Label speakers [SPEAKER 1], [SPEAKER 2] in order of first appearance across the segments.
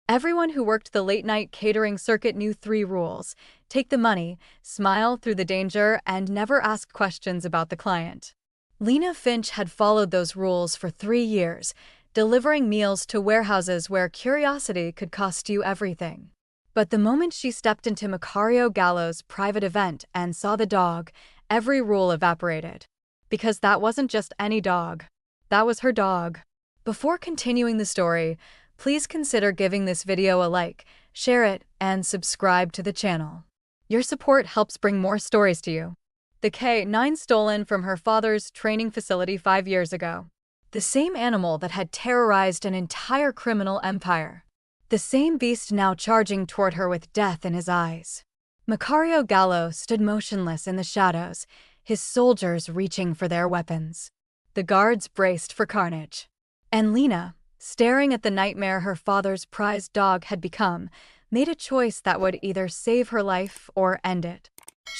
[SPEAKER 1] Everyone who worked the late-night catering circuit knew three rules: take the money, smile through the danger, and never ask questions about the client. Lena Finch had followed those rules for 3 years, delivering meals to warehouses where curiosity could cost you everything. But the moment she stepped into Macario Gallo's private event and saw the dog, every rule evaporated. Because that wasn't just any dog. That was her dog. Before continuing the story, please consider giving this video a like, share it, and subscribe to the channel. Your support helps bring more stories to you. The K9 stolen from her father's training facility 5 years ago. The same animal that had terrorized an entire criminal empire. The same beast now charging toward her with death in his eyes. Macario Gallo stood motionless in the shadows, his soldiers reaching for their weapons. The guards braced for carnage. And Lena, staring at the nightmare her father's prized dog had become, made a choice that would either save her life or end it.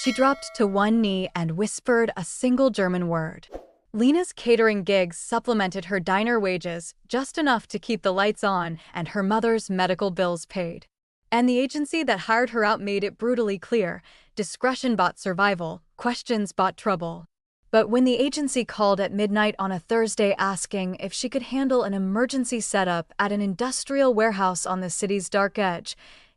[SPEAKER 1] She dropped to one knee and whispered a single German word. Lena's catering gigs supplemented her diner wages, just enough to keep the lights on and her mother's medical bills paid. And the agency that hired her out made it brutally clear: discretion bought survival, questions bought trouble. But when the agency called at midnight on a Thursday asking if she could handle an emergency setup at an industrial warehouse on the city's dark edge,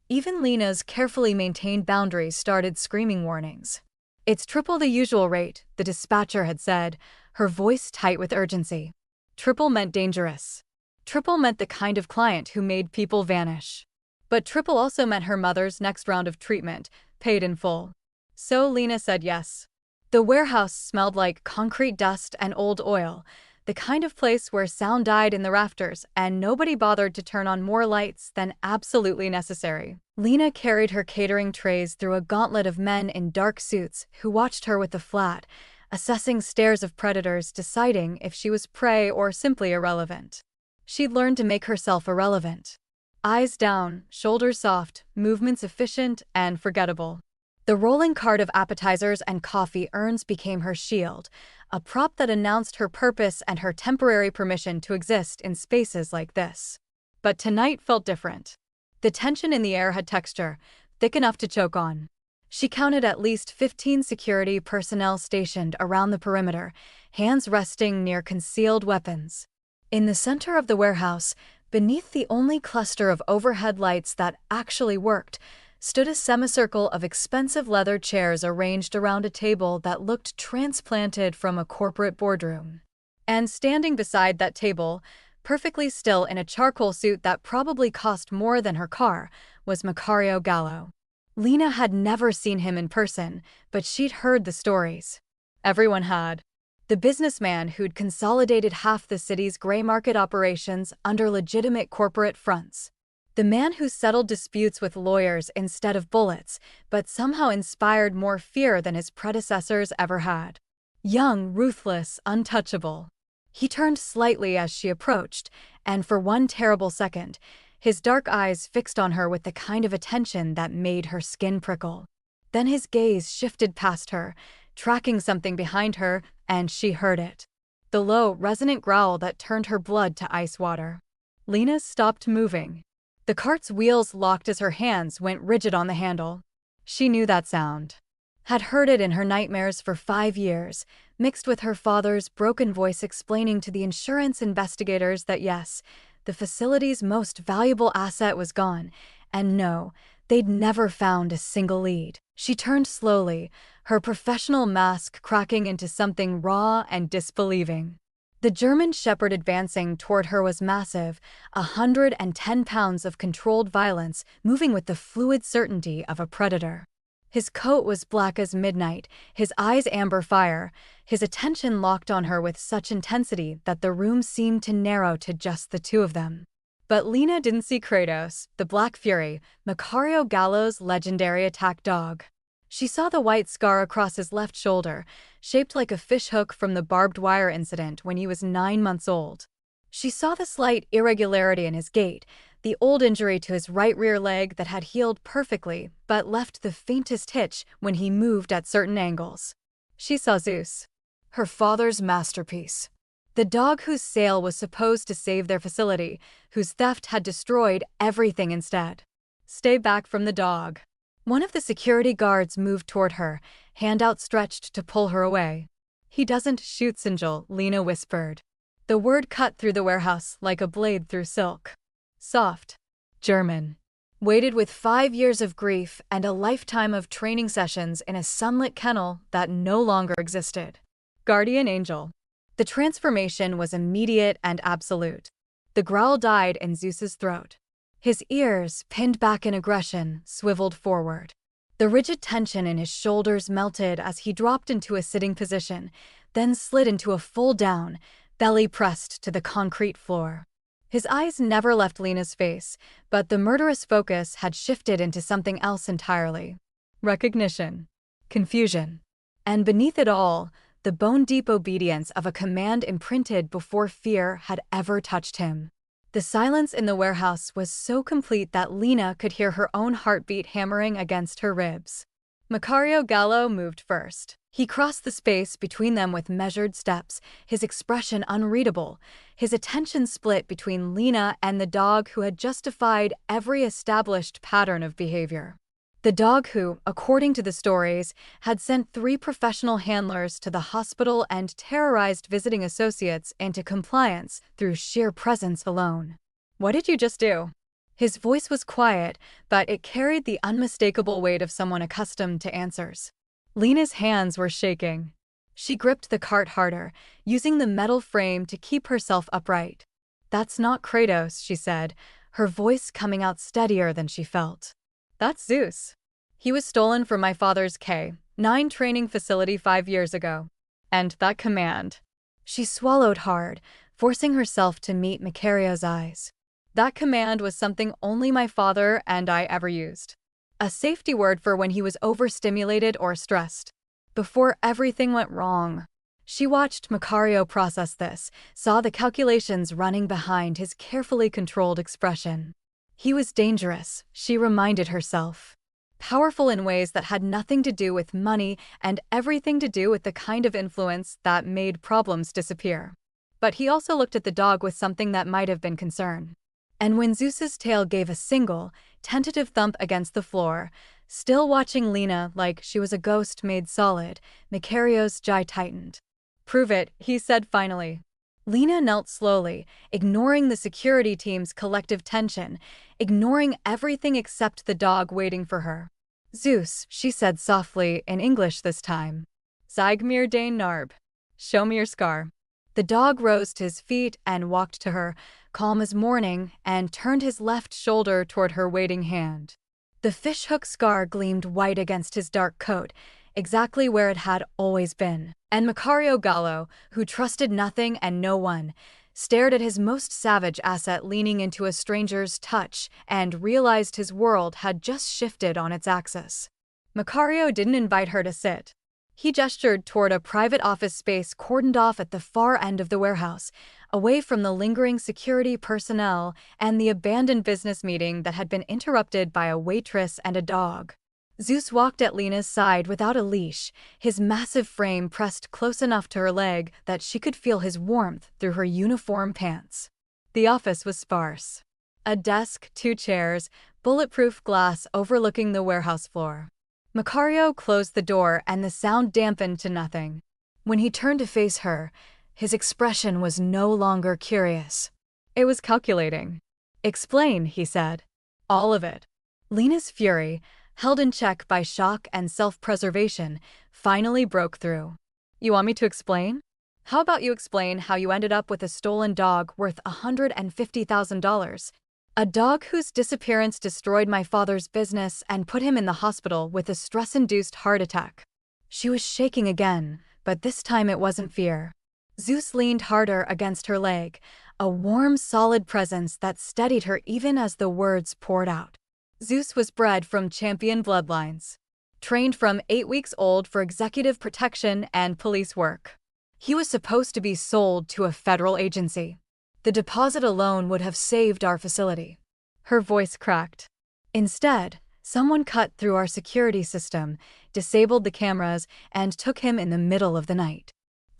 [SPEAKER 1] even Lena's carefully maintained boundaries started screaming warnings. "It's triple the usual rate," the dispatcher had said, her voice tight with urgency. Triple meant dangerous. Triple meant the kind of client who made people vanish. But triple also meant her mother's next round of treatment, paid in full. So Lena said yes. The warehouse smelled like concrete dust and old oil, the kind of place where sound died in the rafters and nobody bothered to turn on more lights than absolutely necessary. Lena carried her catering trays through a gauntlet of men in dark suits who watched her with a flat, assessing stares of predators, deciding if she was prey or simply irrelevant. She'd learned to make herself irrelevant. Eyes down, shoulders soft, movements efficient and forgettable. The rolling cart of appetizers and coffee urns became her shield, a prop that announced her purpose and her temporary permission to exist in spaces like this. But tonight felt different. The tension in the air had texture, thick enough to choke on. She counted at least 15 security personnel stationed around the perimeter, hands resting near concealed weapons. In the center of the warehouse, beneath the only cluster of overhead lights that actually worked, stood a semicircle of expensive leather chairs arranged around a table that looked transplanted from a corporate boardroom. And standing beside that table, perfectly still in a charcoal suit that probably cost more than her car, was Macario Gallo. Lena had never seen him in person, but she'd heard the stories. Everyone had. The businessman who'd consolidated half the city's gray market operations under legitimate corporate fronts. The man who settled disputes with lawyers instead of bullets, but somehow inspired more fear than his predecessors ever had. Young, ruthless, untouchable. He turned slightly as she approached, and for one terrible second, his dark eyes fixed on her with the kind of attention that made her skin prickle. Then his gaze shifted past her, tracking something behind her, and she heard it. The low, resonant growl that turned her blood to ice water. Lena stopped moving. The cart's wheels locked as her hands went rigid on the handle. She knew that sound. Had heard it in her nightmares for 5 years, mixed with her father's broken voice explaining to the insurance investigators that yes, the facility's most valuable asset was gone, and no, they'd never found a single lead. She turned slowly, her professional mask cracking into something raw and disbelieving. The German shepherd advancing toward her was massive, 110 pounds of controlled violence, moving with the fluid certainty of a predator. His coat was black as midnight, his eyes amber fire, his attention locked on her with such intensity that the room seemed to narrow to just the two of them. But Lena didn't see Kratos, the Black Fury, Macario Gallo's legendary attack dog. She saw the white scar across his left shoulder, shaped like a fishhook from the barbed wire incident when he was 9 months old. She saw the slight irregularity in his gait, the old injury to his right rear leg that had healed perfectly but left the faintest hitch when he moved at certain angles. She saw Zeus, her father's masterpiece. The dog whose sale was supposed to save their facility, whose theft had destroyed everything instead. Stay back from the dog. One of the security guards moved toward her, hand outstretched to pull her away. He doesn't shoot, Angel, Lena whispered. The word cut through the warehouse like a blade through silk. Soft. German. Weighted with 5 years of grief and a lifetime of training sessions in a sunlit kennel that no longer existed. Guardian angel. The transformation was immediate and absolute. The growl died in Zeus's throat. His ears, pinned back in aggression, swiveled forward. The rigid tension in his shoulders melted as he dropped into a sitting position, then slid into a full down, belly pressed to the concrete floor. His eyes never left Lena's face, but the murderous focus had shifted into something else entirely. Recognition. Confusion. And beneath it all, the bone-deep obedience of a command imprinted before fear had ever touched him. The silence in the warehouse was so complete that Lena could hear her own heartbeat hammering against her ribs. Macario Gallo moved first. He crossed the space between them with measured steps, his expression unreadable, his attention split between Lena and the dog who had justified every established pattern of behavior. The dog who, according to the stories, had sent 3 professional handlers to the hospital and terrorized visiting associates into compliance through sheer presence alone. What did you just do? His voice was quiet, but it carried the unmistakable weight of someone accustomed to answers. Lena's hands were shaking. She gripped the cart harder, using the metal frame to keep herself upright. That's not Kratos, she said, her voice coming out steadier than she felt. That's Zeus. He was stolen from my father's K-9 training facility 5 years ago. And that command. She swallowed hard, forcing herself to meet Macario's eyes. That command was something only my father and I ever used. A safety word for when he was overstimulated or stressed. Before everything went wrong. She watched Macario process this, saw the calculations running behind his carefully controlled expression. He was dangerous, she reminded herself. Powerful in ways that had nothing to do with money and everything to do with the kind of influence that made problems disappear. But he also looked at the dog with something that might have been concern. And when Zeus's tail gave a single, tentative thump against the floor, still watching Lena like she was a ghost made solid, Macario's jaw tightened. Prove it, he said finally. Lena knelt slowly, ignoring the security team's collective tension, ignoring everything except the dog waiting for her. Zeus, she said softly, in English this time. Zeig mir dein Narb. Show me your scar. The dog rose to his feet and walked to her, calm as morning, and turned his left shoulder toward her waiting hand. The fishhook scar gleamed white against his dark coat, exactly where it had always been. And Macario Gallo, who trusted nothing and no one, stared at his most savage asset leaning into a stranger's touch and realized his world had just shifted on its axis. Macario didn't invite her to sit. He gestured toward a private office space cordoned off at the far end of the warehouse, away from the lingering security personnel and the abandoned business meeting that had been interrupted by a waitress and a dog. Zeus walked at Lena's side without a leash, his massive frame pressed close enough to her leg that she could feel his warmth through her uniform pants. The office was sparse. A desk, 2 chairs, bulletproof glass overlooking the warehouse floor. Macario closed the door and the sound dampened to nothing. When he turned to face her, his expression was no longer curious. It was calculating. Explain, he said. All of it. Lena's fury, held in check by shock and self-preservation, finally broke through. You want me to explain? How about you explain how you ended up with a stolen dog worth $150,000? A dog whose disappearance destroyed my father's business and put him in the hospital with a stress-induced heart attack. She was shaking again, but this time it wasn't fear. Zeus leaned harder against her leg, a warm, solid presence that steadied her even as the words poured out. Zeus was bred from champion bloodlines, trained from 8 weeks old for executive protection and police work. He was supposed to be sold to a federal agency. The deposit alone would have saved our facility. Her voice cracked. Instead, someone cut through our security system, disabled the cameras, and took him in the middle of the night.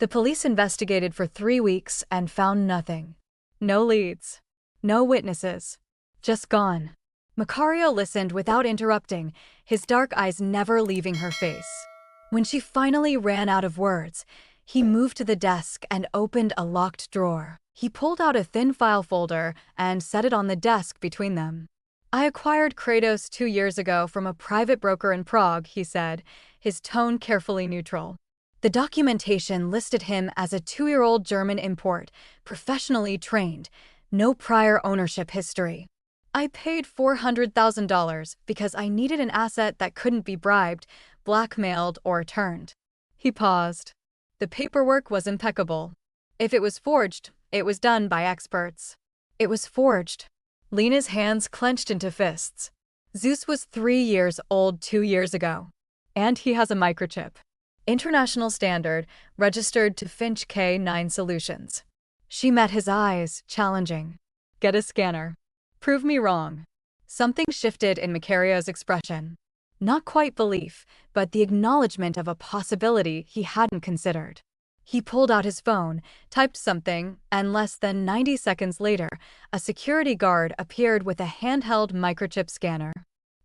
[SPEAKER 1] The police investigated for 3 weeks and found nothing. No leads. No witnesses. Just gone. Macario listened without interrupting, his dark eyes never leaving her face. When she finally ran out of words, he moved to the desk and opened a locked drawer. He pulled out a thin file folder and set it on the desk between them. "I acquired Kratos 2 years ago from a private broker in Prague," he said, his tone carefully neutral. The documentation listed him as a 2-year-old German import, professionally trained, no prior ownership history. "I paid $400,000 because I needed an asset that couldn't be bribed, blackmailed, or turned." He paused. The paperwork was impeccable. If it was forged, it was done by experts. It was forged. Lena's hands clenched into fists. Zeus was 3 years old 2 years ago. And he has a microchip. International standard, registered to Finch K9 Solutions. She met his eyes, challenging. "Get a scanner. Prove me wrong." Something shifted in Macario's expression. Not quite belief, but the acknowledgement of a possibility he hadn't considered. He pulled out his phone, typed something, and less than 90 seconds later, a security guard appeared with a handheld microchip scanner.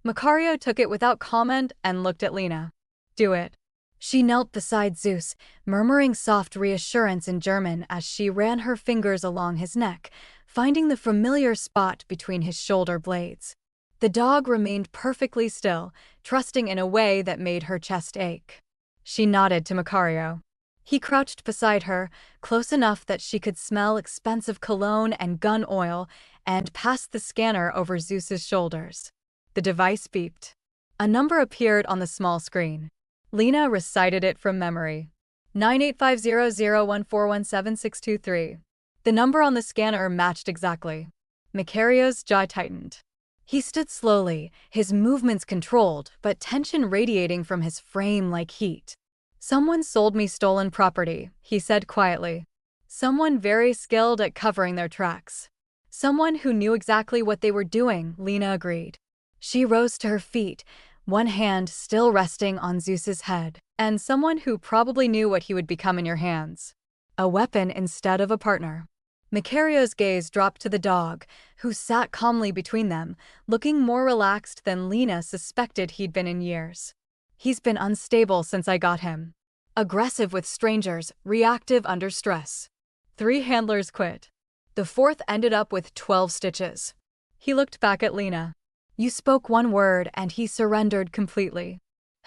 [SPEAKER 1] Macario took it without comment and looked at Lena. "Do it." She knelt beside Zeus, murmuring soft reassurance in German as she ran her fingers along his neck, finding the familiar spot between his shoulder blades. The dog remained perfectly still, trusting in a way that made her chest ache. She nodded to Macario. He crouched beside her, close enough that she could smell expensive cologne and gun oil, and passed the scanner over Zeus's shoulders. The device beeped. A number appeared on the small screen. Lena recited it from memory. 9850014176223. The number on the scanner matched exactly. Macario's jaw tightened. He stood slowly, his movements controlled, but tension radiating from his frame like heat. "Someone sold me stolen property," he said quietly. "Someone very skilled at covering their tracks. Someone who knew exactly what they were doing," Lena agreed. She rose to her feet, one hand still resting on Zeus's head. "And someone who probably knew what he would become in your hands. A weapon instead of a partner." Macario's gaze dropped to the dog, who sat calmly between them, looking more relaxed than Lena suspected he'd been in years. "He's been unstable since I got him. Aggressive with strangers, reactive under stress. 3 handlers quit. The 4th ended up with 12 stitches." He looked back at Lena. "You spoke one word and he surrendered completely."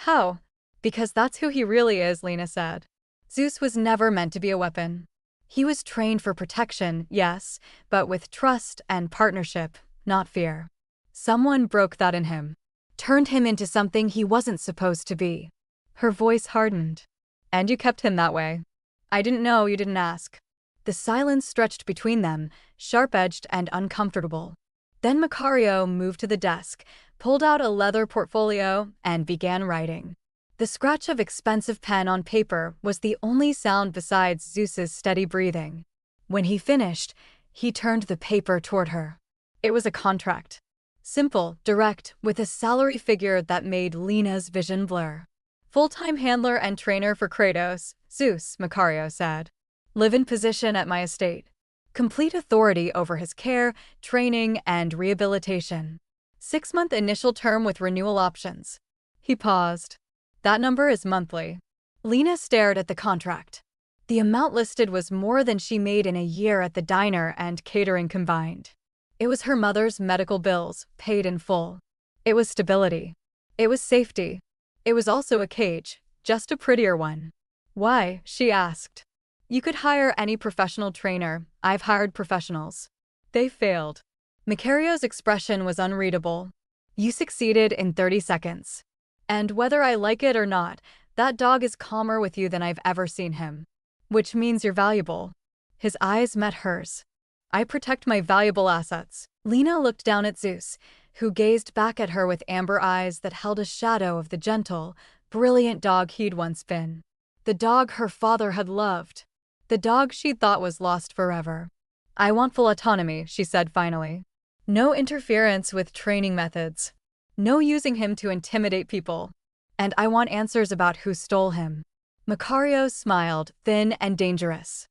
[SPEAKER 1] "How?" "Because that's who he really is," Lena said. "Zeus was never meant to be a weapon. He was trained for protection, yes, but with trust and partnership, not fear. Someone broke that in him. Turned him into something he wasn't supposed to be." Her voice hardened. "And you kept him that way." "I didn't know, you didn't ask." The silence stretched between them, sharp-edged and uncomfortable. Then Macario moved to the desk, pulled out a leather portfolio, and began writing. The scratch of expensive pen on paper was the only sound besides Zeus's steady breathing. When he finished, he turned the paper toward her. It was a contract. Simple, direct, with a salary figure that made Lena's vision blur. "Full-time handler and trainer for Kratos, Zeus," Macario said. "Live-in position at my estate. Complete authority over his care, training, and rehabilitation. 6-month initial term with renewal options." He paused. "That number is monthly." Lena stared at the contract. The amount listed was more than she made in a year at the diner and catering combined. It was her mother's medical bills, paid in full. It was stability. It was safety. It was also a cage, just a prettier one. "Why?" she asked. "You could hire any professional trainer. I've hired professionals. They failed." Macario's expression was unreadable. "You succeeded in 30 seconds. And whether I like it or not, that dog is calmer with you than I've ever seen him. Which means you're valuable." His eyes met hers. "I protect my valuable assets." Lena looked down at Zeus, who gazed back at her with amber eyes that held a shadow of the gentle, brilliant dog he'd once been. The dog her father had loved. The dog she'd thought was lost forever. "I want full autonomy," she said finally. "No interference with training methods. No using him to intimidate people. And I want answers about who stole him." Macario smiled, thin and dangerous.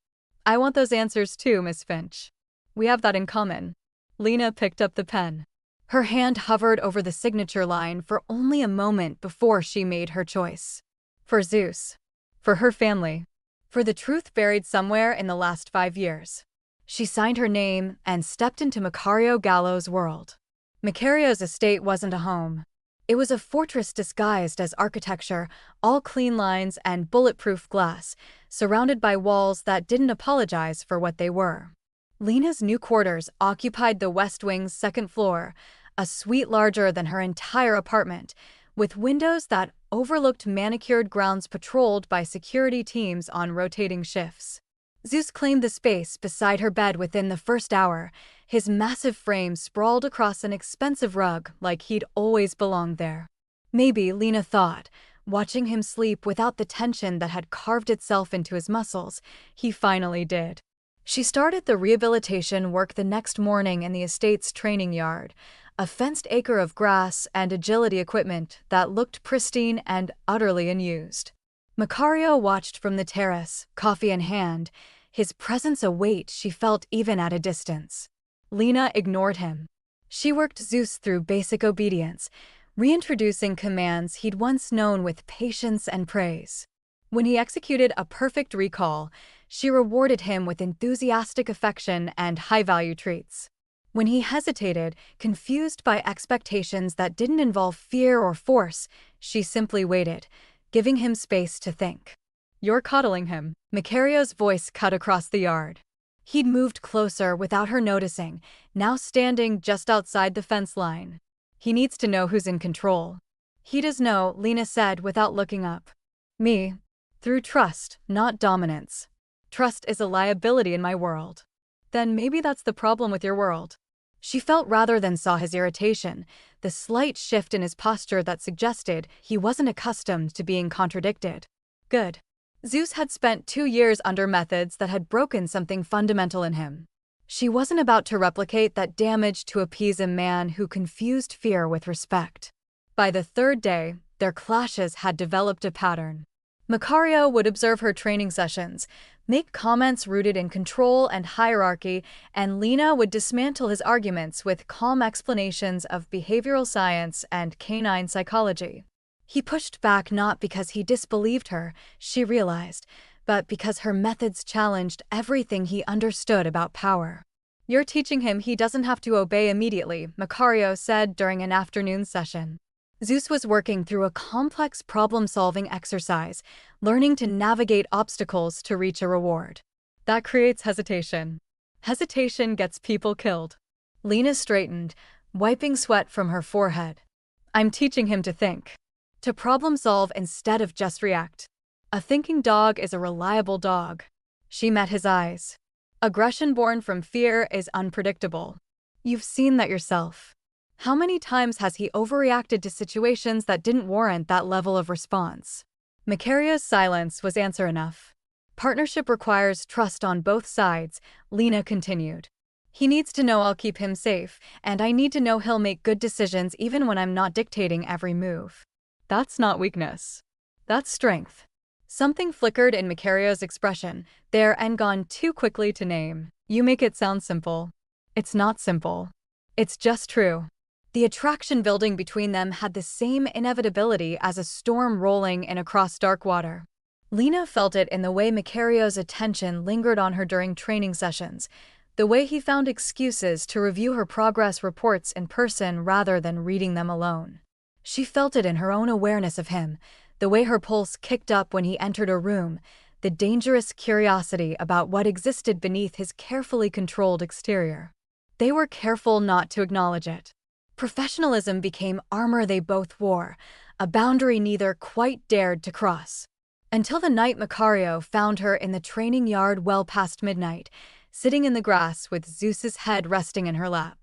[SPEAKER 1] I want those answers too, Miss Finch. We have that in common. Lena picked up the pen. Her hand hovered over the signature line for only a moment before she made her choice. For Zeus. For her family. For the truth buried somewhere in the last 5 years. She signed her name and stepped into Macario Gallo's world. Macario's estate wasn't a home. It was a fortress disguised as architecture, all clean lines and bulletproof glass, surrounded by walls that didn't apologize for what they were. Lena's new quarters occupied the West Wing's second floor, a suite larger than her entire apartment, with windows that overlooked manicured grounds patrolled by security teams on rotating shifts. Zeus claimed the space beside her bed within the first hour, his massive frame sprawled across an expensive rug like he'd always belonged there. Maybe, Lena thought, watching him sleep without the tension that had carved itself into his muscles, he finally did. She started the rehabilitation work the next morning in the estate's training yard, a fenced acre of grass and agility equipment that looked pristine and utterly unused. Macario watched from the terrace, coffee in hand, his presence a weight she felt even at a distance. Lena ignored him. She worked Zeus through basic obedience, reintroducing commands he'd once known with patience and praise. When he executed a perfect recall, she rewarded him with enthusiastic affection and high-value treats. When he hesitated, confused by expectations that didn't involve fear or force, she simply waited, giving him space to think. You're coddling him. Macario's voice cut across the yard. He'd moved closer without her noticing, now standing just outside the fence line. He needs to know who's in control. He does know, Lena said without looking up. Me. Through trust, not dominance. Trust is a liability in my world. Then maybe that's the problem with your world. She felt rather than saw his irritation, the slight shift in his posture that suggested he wasn't accustomed to being contradicted. Good. Zeus had spent 2 years under methods that had broken something fundamental in him. She wasn't about to replicate that damage to appease a man who confused fear with respect. By the 3rd day, their clashes had developed a pattern. Macario would observe her training sessions, make comments rooted in control and hierarchy, and Lena would dismantle his arguments with calm explanations of behavioral science and canine psychology. He pushed back not because he disbelieved her, she realized, but because her methods challenged everything he understood about power. You're teaching him he doesn't have to obey immediately, Macario said during an afternoon session. Zeus was working through a complex problem-solving exercise, learning to navigate obstacles to reach a reward. That creates hesitation. Hesitation gets people killed. Lena straightened, wiping sweat from her forehead. I'm teaching him to think. To problem-solve instead of just react. A thinking dog is a reliable dog. She met his eyes. Aggression born from fear is unpredictable. You've seen that yourself. How many times has he overreacted to situations that didn't warrant that level of response? Macario's silence was answer enough. Partnership requires trust on both sides, Lena continued. He needs to know I'll keep him safe, and I need to know he'll make good decisions even when I'm not dictating every move. That's not weakness. That's strength. Something flickered in Macario's expression, there and gone too quickly to name. You make it sound simple. It's not simple. It's just true. The attraction building between them had the same inevitability as a storm rolling in across dark water. Lena felt it in the way Macario's attention lingered on her during training sessions, the way he found excuses to review her progress reports in person rather than reading them alone. She felt it in her own awareness of him, the way her pulse kicked up when he entered a room, the dangerous curiosity about what existed beneath his carefully controlled exterior. They were careful not to acknowledge it. Professionalism became armor they both wore, a boundary neither quite dared to cross. Until the night Macario found her in the training yard well past midnight, sitting in the grass with Zeus's head resting in her lap.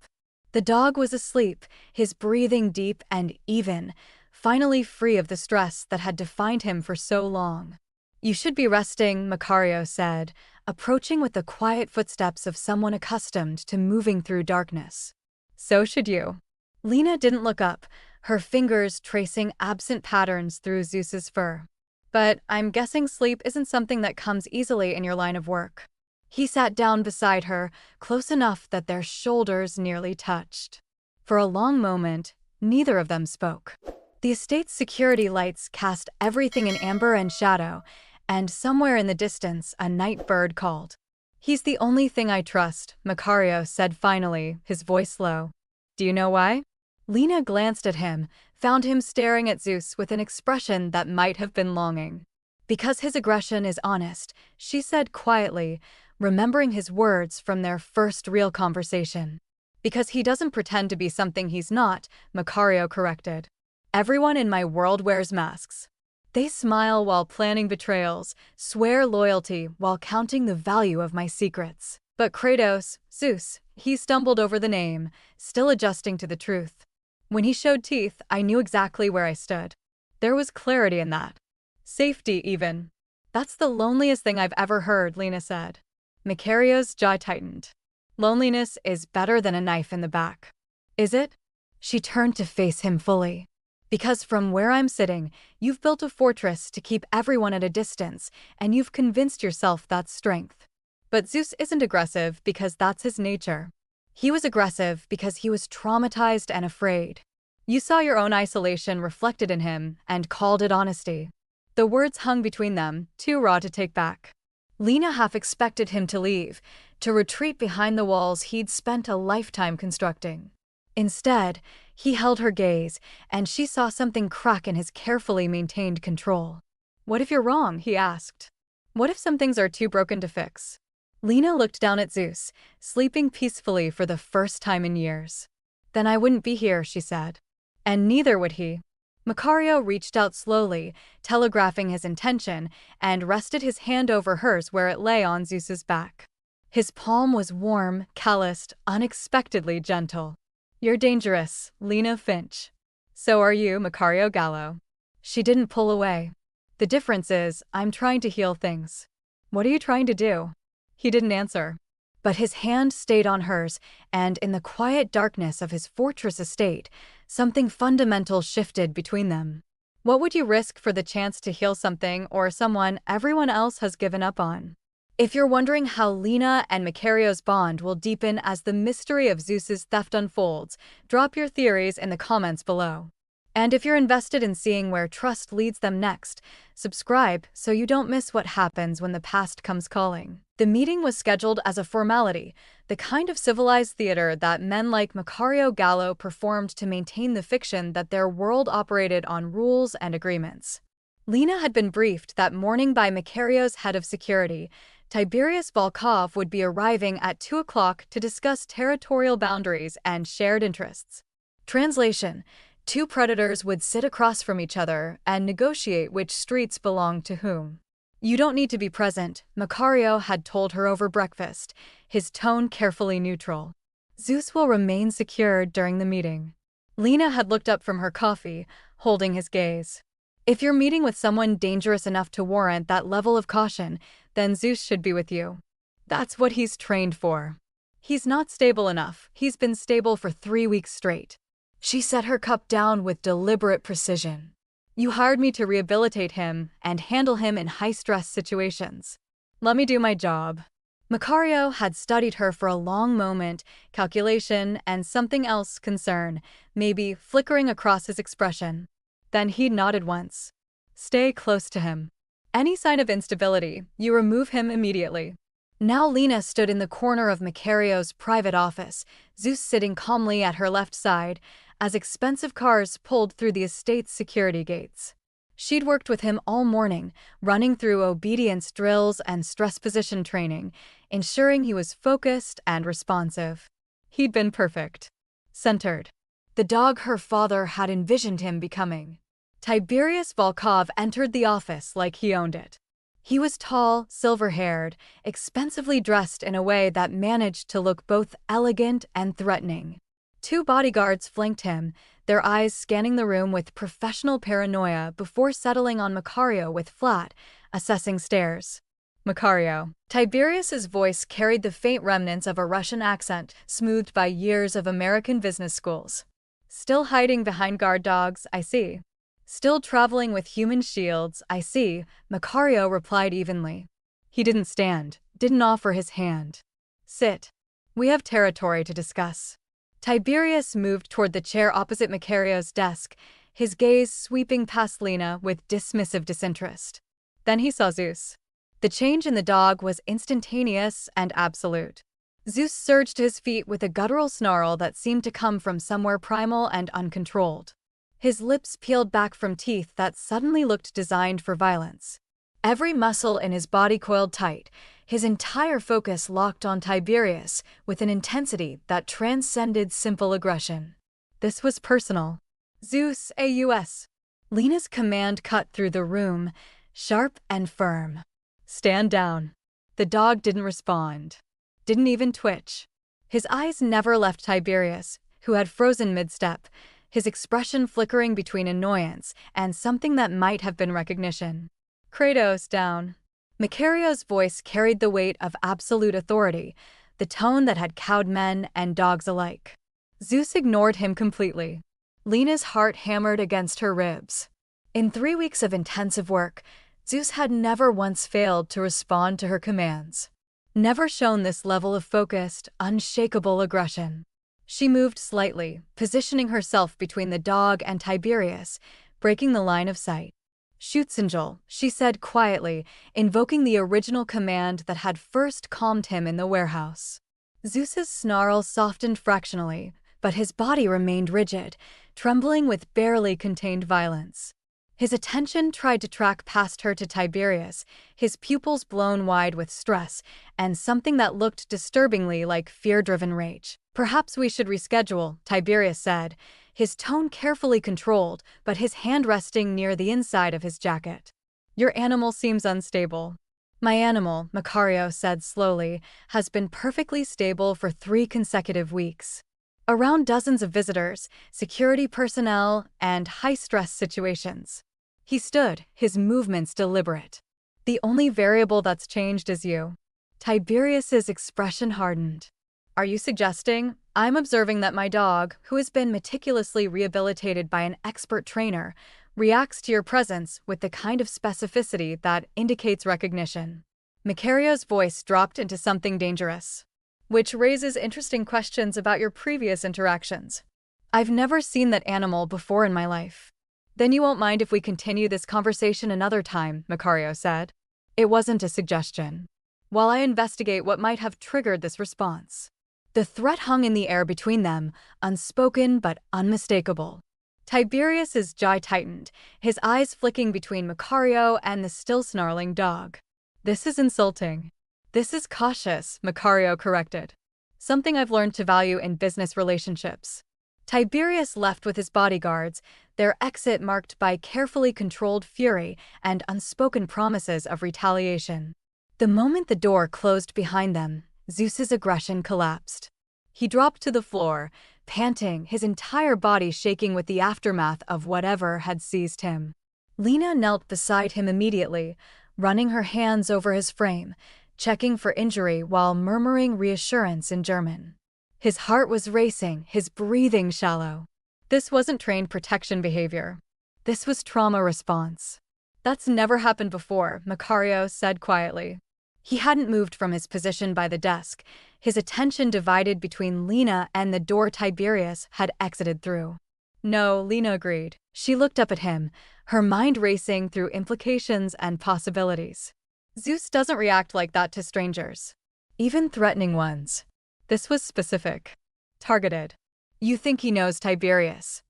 [SPEAKER 1] The dog was asleep, his breathing deep and even, finally free of the stress that had defined him for so long. You should be resting, Macario said, approaching with the quiet footsteps of someone accustomed to moving through darkness. So should you. Lena didn't look up, her fingers tracing absent patterns through Zeus's fur. But I'm guessing sleep isn't something that comes easily in your line of work. He sat down beside her, close enough that their shoulders nearly touched. For a long moment, neither of them spoke. The estate's security lights cast everything in amber and shadow, and somewhere in the distance, a night bird called. "He's the only thing I trust," Macario said finally, his voice low. "Do you know why?" Lena glanced at him, found him staring at Zeus with an expression that might have been longing. "Because his aggression is honest," she said quietly, remembering his words from their first real conversation. "Because he doesn't pretend to be something he's not," Macario corrected. "Everyone in my world wears masks. They smile while planning betrayals, swear loyalty while counting the value of my secrets. But Kratos, Zeus," he stumbled over the name, still adjusting to the truth. "When he showed teeth, I knew exactly where I stood. There was clarity in that. Safety, even." "That's the loneliest thing I've ever heard," Lena said. Macario's jaw tightened. "Loneliness is better than a knife in the back." "Is it?" She turned to face him fully. "Because from where I'm sitting, you've built a fortress to keep everyone at a distance, and you've convinced yourself that's strength. But Zeus isn't aggressive because that's his nature. He was aggressive because he was traumatized and afraid. You saw your own isolation reflected in him and called it honesty." The words hung between them, too raw to take back. Lena half expected him to leave, to retreat behind the walls he'd spent a lifetime constructing. Instead, he held her gaze, and she saw something crack in his carefully maintained control. "What if you're wrong?" he asked. "What if some things are too broken to fix?" Lena looked down at Zeus, sleeping peacefully for the first time in years. "Then I wouldn't be here," she said. "And neither would he." Macario reached out slowly, telegraphing his intention, and rested his hand over hers where it lay on Zeus's back. His palm was warm, calloused, unexpectedly gentle. "You're dangerous, Lena Finch." "So are you, Macario Gallo." She didn't pull away. "The difference is, I'm trying to heal things." "What are you trying to do?" He didn't answer. But his hand stayed on hers, and in the quiet darkness of his fortress estate, something fundamental shifted between them. What would you risk for the chance to heal something or someone everyone else has given up on? If you're wondering how Lena and Macario's bond will deepen as the mystery of Zeus's theft unfolds, drop your theories in the comments below. And if you're invested in seeing where trust leads them next, subscribe so you don't miss what happens when the past comes calling. The meeting was scheduled as a formality, the kind of civilized theater that men like Macario Gallo performed to maintain the fiction that their world operated on rules and agreements. Lena had been briefed that morning by Macario's head of security. Tiberius Volkov would be arriving at 2 o'clock to discuss territorial boundaries and shared interests. Translation: two predators would sit across from each other and negotiate which streets belonged to whom. "You don't need to be present," Macario had told her over breakfast, his tone carefully neutral. "Zeus will remain secured during the meeting." Lena had looked up from her coffee, holding his gaze. "If you're meeting with someone dangerous enough to warrant that level of caution, then Zeus should be with you. That's what he's trained for. He's not stable enough. He's been stable for 3 weeks straight." She set her cup down with deliberate precision. "You hired me to rehabilitate him and handle him in high-stress situations. Let me do my job." Macario had studied her for a long moment, calculation and something else, concern, maybe flickering across his expression. Then he nodded once. "Stay close to him. Any sign of instability, you remove him immediately." Now Lena stood in the corner of Macario's private office, Zeus sitting calmly at her left side, as expensive cars pulled through the estate's security gates. She'd worked with him all morning, running through obedience drills and stress position training, ensuring he was focused and responsive. He'd been perfect. Centered. The dog her father had envisioned him becoming. Tiberius Volkov entered the office like he owned it. He was tall, silver-haired, expensively dressed in a way that managed to look both elegant and threatening. 2 bodyguards flanked him, their eyes scanning the room with professional paranoia before settling on Macario with flat, assessing stares. "Macario." Tiberius's voice carried the faint remnants of a Russian accent, smoothed by years of American business schools. "Still hiding behind guard dogs, I see." Still traveling with human shields, I see, Macario replied evenly. He didn't stand, didn't offer his hand. Sit. We have territory to discuss. Tiberius moved toward the chair opposite Macario's desk, his gaze sweeping past Lena with dismissive disinterest. Then he saw Zeus. The change in the dog was instantaneous and absolute. Zeus surged to his feet with a guttural snarl that seemed to come from somewhere primal and uncontrolled. His lips peeled back from teeth that suddenly looked designed for violence. Every muscle in his body coiled tight, his entire focus locked on Tiberius with an intensity that transcended simple aggression. This was personal. Zeus AUS. Lena's command cut through the room, sharp and firm. Stand down. The dog didn't respond. Didn't even twitch. His eyes never left Tiberius, who had frozen mid-step, his expression flickering between annoyance and something that might have been recognition. Kratos, down. Macario's voice carried the weight of absolute authority, the tone that had cowed men and dogs alike. Zeus ignored him completely. Lena's heart hammered against her ribs. In 3 weeks of intensive work, Zeus had never once failed to respond to her commands. Never shown this level of focused, unshakable aggression. She moved slightly, positioning herself between the dog and Tiberius, breaking the line of sight. Schutzenjul, she said quietly, invoking the original command that had first calmed him in the warehouse. Zeus's snarl softened fractionally, but his body remained rigid, trembling with barely contained violence. His attention tried to track past her to Tiberius, his pupils blown wide with stress, and something that looked disturbingly like fear-driven rage. Perhaps we should reschedule, Tiberius said, his tone carefully controlled, but his hand resting near the inside of his jacket. Your animal seems unstable. My animal, Macario said slowly, has been perfectly stable for 3 consecutive weeks. Around dozens of visitors, security personnel, and high-stress situations. He stood, his movements deliberate. The only variable that's changed is you. Tiberius's expression hardened. Are you suggesting? I'm observing that my dog, who has been meticulously rehabilitated by an expert trainer, reacts to your presence with the kind of specificity that indicates recognition. Macario's voice dropped into something dangerous. Which raises interesting questions about your previous interactions. I've never seen that animal before in my life. Then you won't mind if we continue this conversation another time, Macario said. It wasn't a suggestion. While I investigate what might have triggered this response. The threat hung in the air between them, unspoken but unmistakable. Tiberius's jaw tightened, his eyes flicking between Macario and the still snarling dog. This is insulting. This is cautious, Macario corrected. Something I've learned to value in business relationships. Tiberius left with his bodyguards, their exit marked by carefully controlled fury and unspoken promises of retaliation. The moment the door closed behind them, Zeus's aggression collapsed. He dropped to the floor, panting, his entire body shaking with the aftermath of whatever had seized him. Lena knelt beside him immediately, running her hands over his frame, checking for injury while murmuring reassurance in German. His heart was racing, his breathing shallow. This wasn't trained protection behavior. This was trauma response. That's never happened before, Macario said quietly. He hadn't moved from his position by the desk, his attention divided between Lena and the door Tiberius had exited through. No, Lena agreed. She looked up at him, her mind racing through implications and possibilities. Zeus doesn't react like that to strangers. Even threatening ones. This was specific. Targeted. You think he knows Tiberius.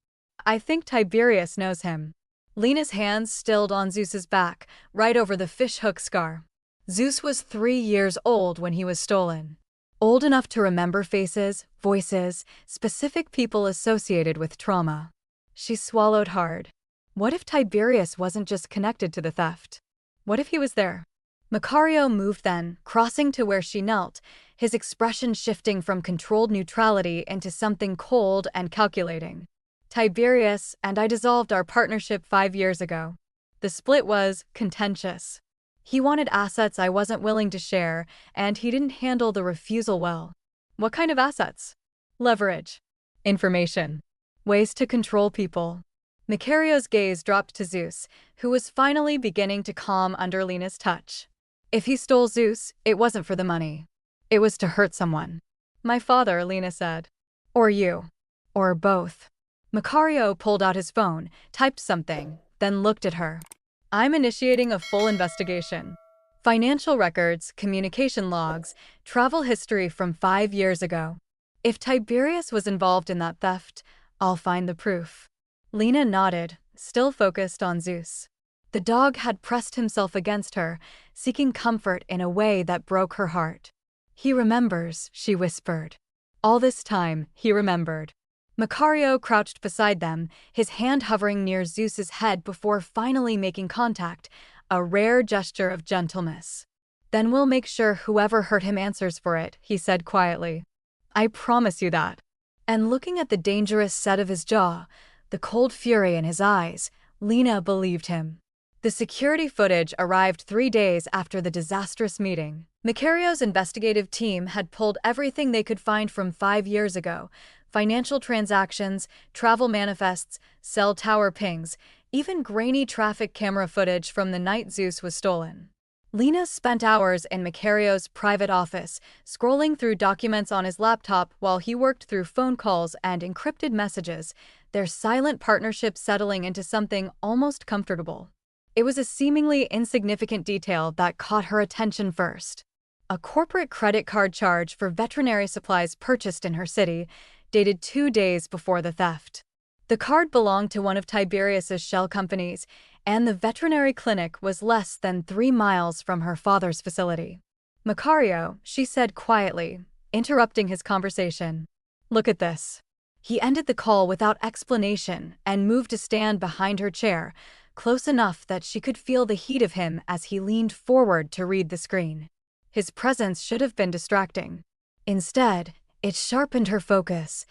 [SPEAKER 1] I think Tiberius knows him. Lena's hands stilled on Zeus's back, right over the fishhook scar. Zeus was 3 years old when he was stolen. Old enough to remember faces, voices, specific people associated with trauma. She swallowed hard. What if Tiberius wasn't just connected to the theft? What if he was there? Macario moved then, crossing to where she knelt, his expression shifting from controlled neutrality into something cold and calculating. Tiberius and I dissolved our partnership 5 years ago. The split was contentious. He wanted assets I wasn't willing to share, and he didn't handle the refusal well. What kind of assets? Leverage. Information. Ways to control people. Macario's gaze dropped to Zeus, who was finally beginning to calm under Lena's touch. If he stole Zeus, it wasn't for the money. It was to hurt someone. My father, Lena said. Or you. Or both. Macario pulled out his phone, typed something, then looked at her. I'm initiating a full investigation. Financial records, communication logs, travel history from 5 years ago. If Tiberius was involved in that theft, I'll find the proof. Lena nodded, still focused on Zeus. The dog had pressed himself against her, seeking comfort in a way that broke her heart. He remembers, she whispered. All this time, he remembered. Macario crouched beside them, his hand hovering near Zeus's head before finally making contact, a rare gesture of gentleness. Then we'll make sure whoever hurt him answers for it, he said quietly. I promise you that. And looking at the dangerous set of his jaw, the cold fury in his eyes, Lena believed him. The security footage arrived 3 days after the disastrous meeting. Macario's investigative team had pulled everything they could find from 5 years ago: financial transactions, travel manifests, cell tower pings, even grainy traffic camera footage from the night Zeus was stolen. Lena spent hours in Macario's private office, scrolling through documents on his laptop while he worked through phone calls and encrypted messages, their silent partnership settling into something almost comfortable. It was a seemingly insignificant detail that caught her attention first. A corporate credit card charge for veterinary supplies purchased in her city, dated 2 days before the theft. The card belonged to one of Tiberius's shell companies, and the veterinary clinic was less than 3 miles from her father's facility. Macario, she said quietly, interrupting his conversation. Look at this. He ended the call without explanation and moved to stand behind her chair, close enough that she could feel the heat of him as he leaned forward to read the screen. His presence should have been distracting. Instead, it sharpened her focus,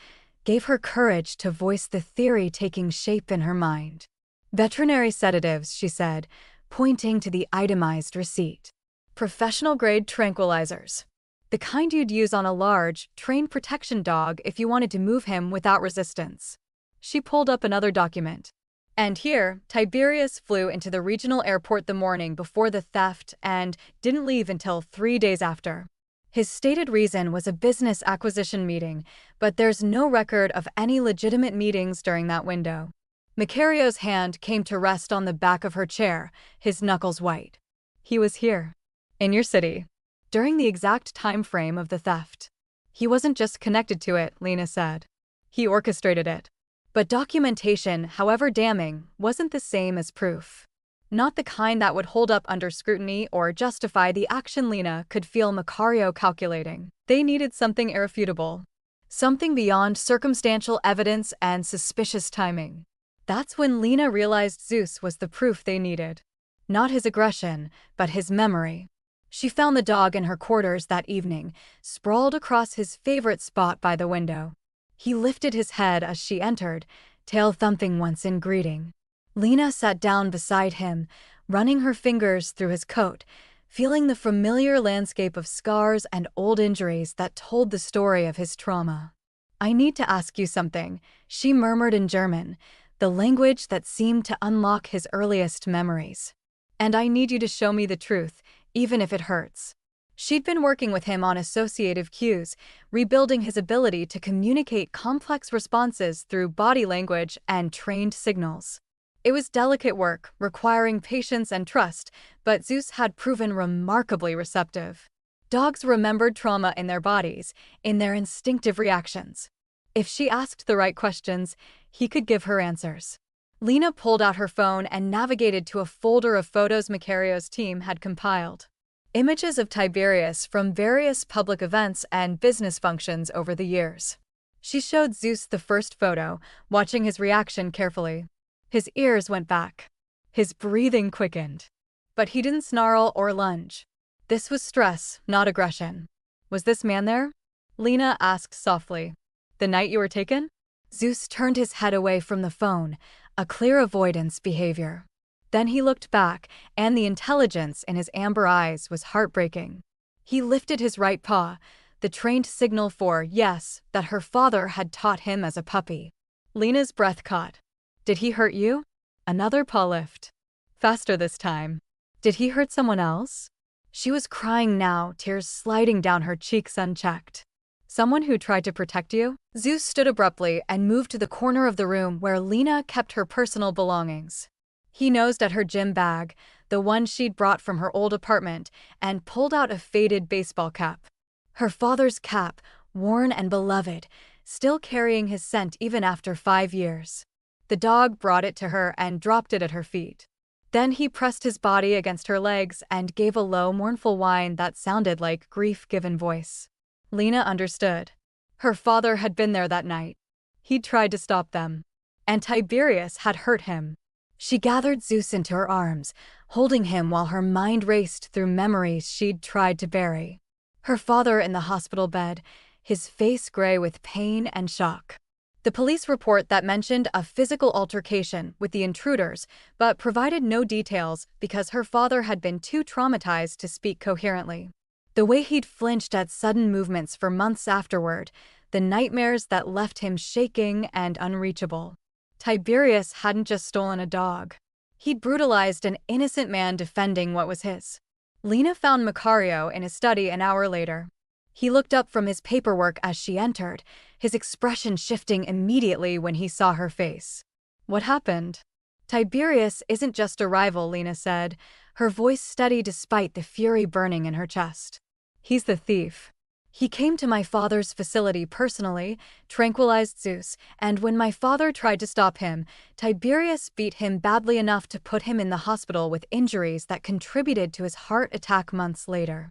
[SPEAKER 1] gave her courage to voice the theory taking shape in her mind. Veterinary sedatives, she said, pointing to the itemized receipt. Professional-grade tranquilizers. The kind you'd use on a large, trained protection dog if you wanted to move him without resistance. She pulled up another document. And here, Tiberius flew into the regional airport the morning before the theft and didn't leave until 3 days after. His stated reason was a business acquisition meeting, but there's no record of any legitimate meetings during that window. Macario's hand came to rest on the back of her chair, his knuckles white. He was here. In your city. During the exact time frame of the theft. He wasn't just connected to it, Lena said. He orchestrated it. But documentation, however damning, wasn't the same as proof. Not the kind that would hold up under scrutiny or justify the action Lena could feel Macario calculating. They needed something irrefutable. Something beyond circumstantial evidence and suspicious timing. That's when Lena realized Zeus was the proof they needed. Not his aggression, but his memory. She found the dog in her quarters that evening, sprawled across his favorite spot by the window. He lifted his head as she entered, tail thumping once in greeting. Lena sat down beside him, running her fingers through his coat, feeling the familiar landscape of scars and old injuries that told the story of his trauma. I need to ask you something, she murmured in German, the language that seemed to unlock his earliest memories. And I need you to show me the truth, even if it hurts. She'd been working with him on associative cues, rebuilding his ability to communicate complex responses through body language and trained signals. It was delicate work, requiring patience and trust, but Zeus had proven remarkably receptive. Dogs remembered trauma in their bodies, in their instinctive reactions. If she asked the right questions, he could give her answers. Lena pulled out her phone and navigated to a folder of photos Macario's team had compiled. Images of Tiberius from various public events and business functions over the years. She showed Zeus the first photo, watching his reaction carefully. His ears went back. His breathing quickened. But he didn't snarl or lunge. This was stress, not aggression. Was this man there? Lena asked softly. The night you were taken? Zeus turned his head away from the phone, a clear avoidance behavior. Then he looked back, and the intelligence in his amber eyes was heartbreaking. He lifted his right paw, the trained signal for yes that her father had taught him as a puppy. Lena's breath caught. Did he hurt you? Another paw lift. Faster this time. Did he hurt someone else? She was crying now, tears sliding down her cheeks unchecked. Someone who tried to protect you? Zeus stood abruptly and moved to the corner of the room where Lena kept her personal belongings. He nosed at her gym bag, the one she'd brought from her old apartment, and pulled out a faded baseball cap. Her father's cap, worn and beloved, still carrying his scent even after 5 years. The dog brought it to her and dropped it at her feet. Then he pressed his body against her legs and gave a low, mournful whine that sounded like grief-given voice. Lena understood. Her father had been there that night. He'd tried to stop them. And Tiberius had hurt him. She gathered Zeus into her arms, holding him while her mind raced through memories she'd tried to bury. Her father in the hospital bed, his face gray with pain and shock. The police report that mentioned a physical altercation with the intruders, but provided no details because her father had been too traumatized to speak coherently. The way he'd flinched at sudden movements for months afterward, the nightmares that left him shaking and unreachable. Tiberius hadn't just stolen a dog. He'd brutalized an innocent man defending what was his. Lena found Macario in his study an hour later. He looked up from his paperwork as she entered, his expression shifting immediately when he saw her face. What happened? Tiberius isn't just a rival, Lena said, her voice steady despite the fury burning in her chest. He's the thief. He came to my father's facility personally, tranquilized Zeus, and when my father tried to stop him, Tiberius beat him badly enough to put him in the hospital with injuries that contributed to his heart attack months later.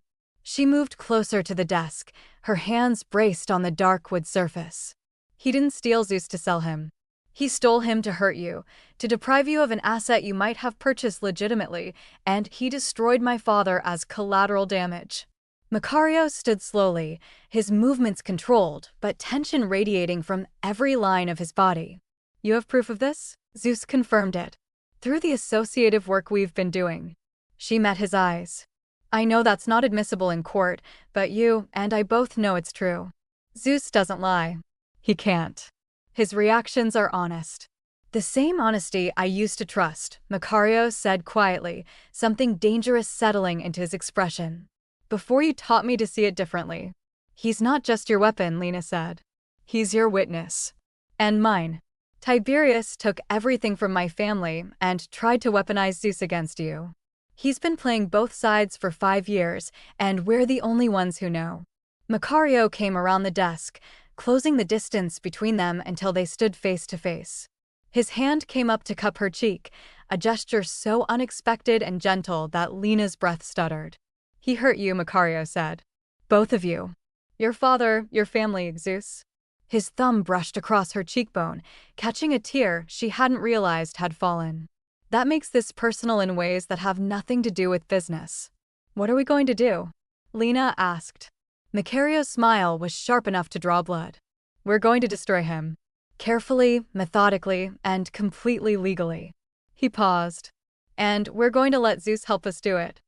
[SPEAKER 1] She moved closer to the desk, her hands braced on the dark wood surface. He didn't steal Zeus to sell him. He stole him to hurt you, to deprive you of an asset you might have purchased legitimately, and he destroyed my father as collateral damage. Macario stood slowly, his movements controlled, but tension radiating from every line of his body. You have proof of this? Zeus confirmed it. Through the associative work we've been doing. She met his eyes. I know that's not admissible in court, but you and I both know it's true. Zeus doesn't lie. He can't. His reactions are honest. The same honesty I used to trust, Macario said quietly, something dangerous settling into his expression. Before you taught me to see it differently. He's not just your weapon, Lena said. He's your witness. And mine. Tiberius took everything from my family and tried to weaponize Zeus against you. He's been playing both sides for 5 years, and we're the only ones who know. Macario came around the desk, closing the distance between them until they stood face to face. His hand came up to cup her cheek, a gesture so unexpected and gentle that Lena's breath stuttered. He hurt you, Macario said. Both of you. Your father, your family, Zeus. His thumb brushed across her cheekbone, catching a tear she hadn't realized had fallen. That makes this personal in ways that have nothing to do with business. What are we going to do? Lena asked. Macario's smile was sharp enough to draw blood. We're going to destroy him. Carefully, methodically, and completely legally. He paused. And we're going to let Zeus help us do it.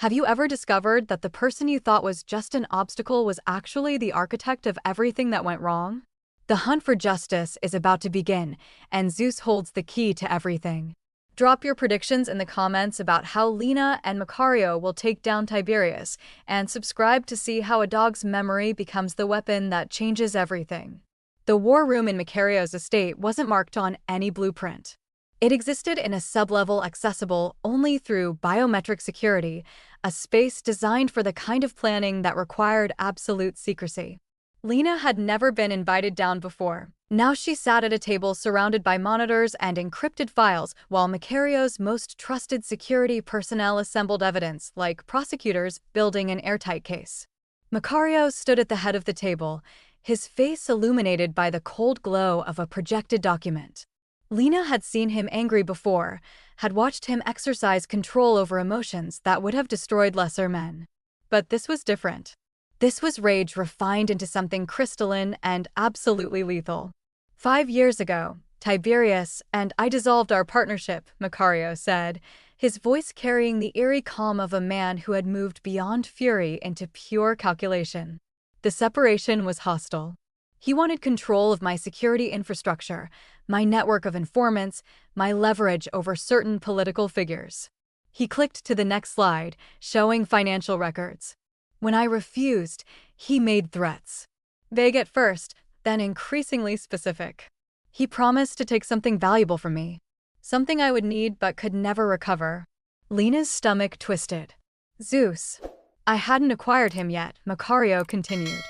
[SPEAKER 1] Have you ever discovered that the person you thought was just an obstacle was actually the architect of everything that went wrong? The hunt for justice is about to begin, and Zeus holds the key to everything. Drop your predictions in the comments about how Lena and Macario will take down Tiberius, and subscribe to see how a dog's memory becomes the weapon that changes everything. The war room in Macario's estate wasn't marked on any blueprint. It existed in a sublevel accessible only through biometric security, a space designed for the kind of planning that required absolute secrecy. Lena had never been invited down before. Now she sat at a table surrounded by monitors and encrypted files while Macario's most trusted security personnel assembled evidence, like prosecutors building an airtight case. Macario stood at the head of the table, his face illuminated by the cold glow of a projected document. Lena had seen him angry before, had watched him exercise control over emotions that would have destroyed lesser men. But this was different. This was rage refined into something crystalline and absolutely lethal. 5 years ago, Tiberius and I dissolved our partnership, Macario said, his voice carrying the eerie calm of a man who had moved beyond fury into pure calculation. The separation was hostile. He wanted control of my security infrastructure, my network of informants, my leverage over certain political figures. He clicked to the next slide, showing financial records. When I refused, he made threats. Vague at first, then increasingly specific. He promised to take something valuable from me. Something I would need but could never recover. Lena's stomach twisted. Zeus. I hadn't acquired him yet, Macario continued.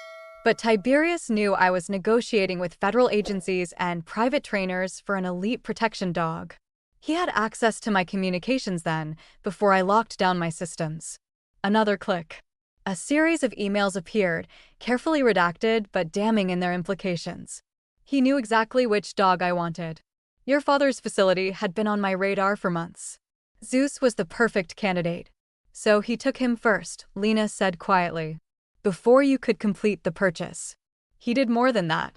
[SPEAKER 1] But Tiberius knew I was negotiating with federal agencies and private trainers for an elite protection dog. He had access to my communications then, before I locked down my systems. Another click. A series of emails appeared, carefully redacted but damning in their implications. He knew exactly which dog I wanted. Your father's facility had been on my radar for months. Zeus was the perfect candidate. So he took him first, Lena said quietly. Before you could complete the purchase. He did more than that.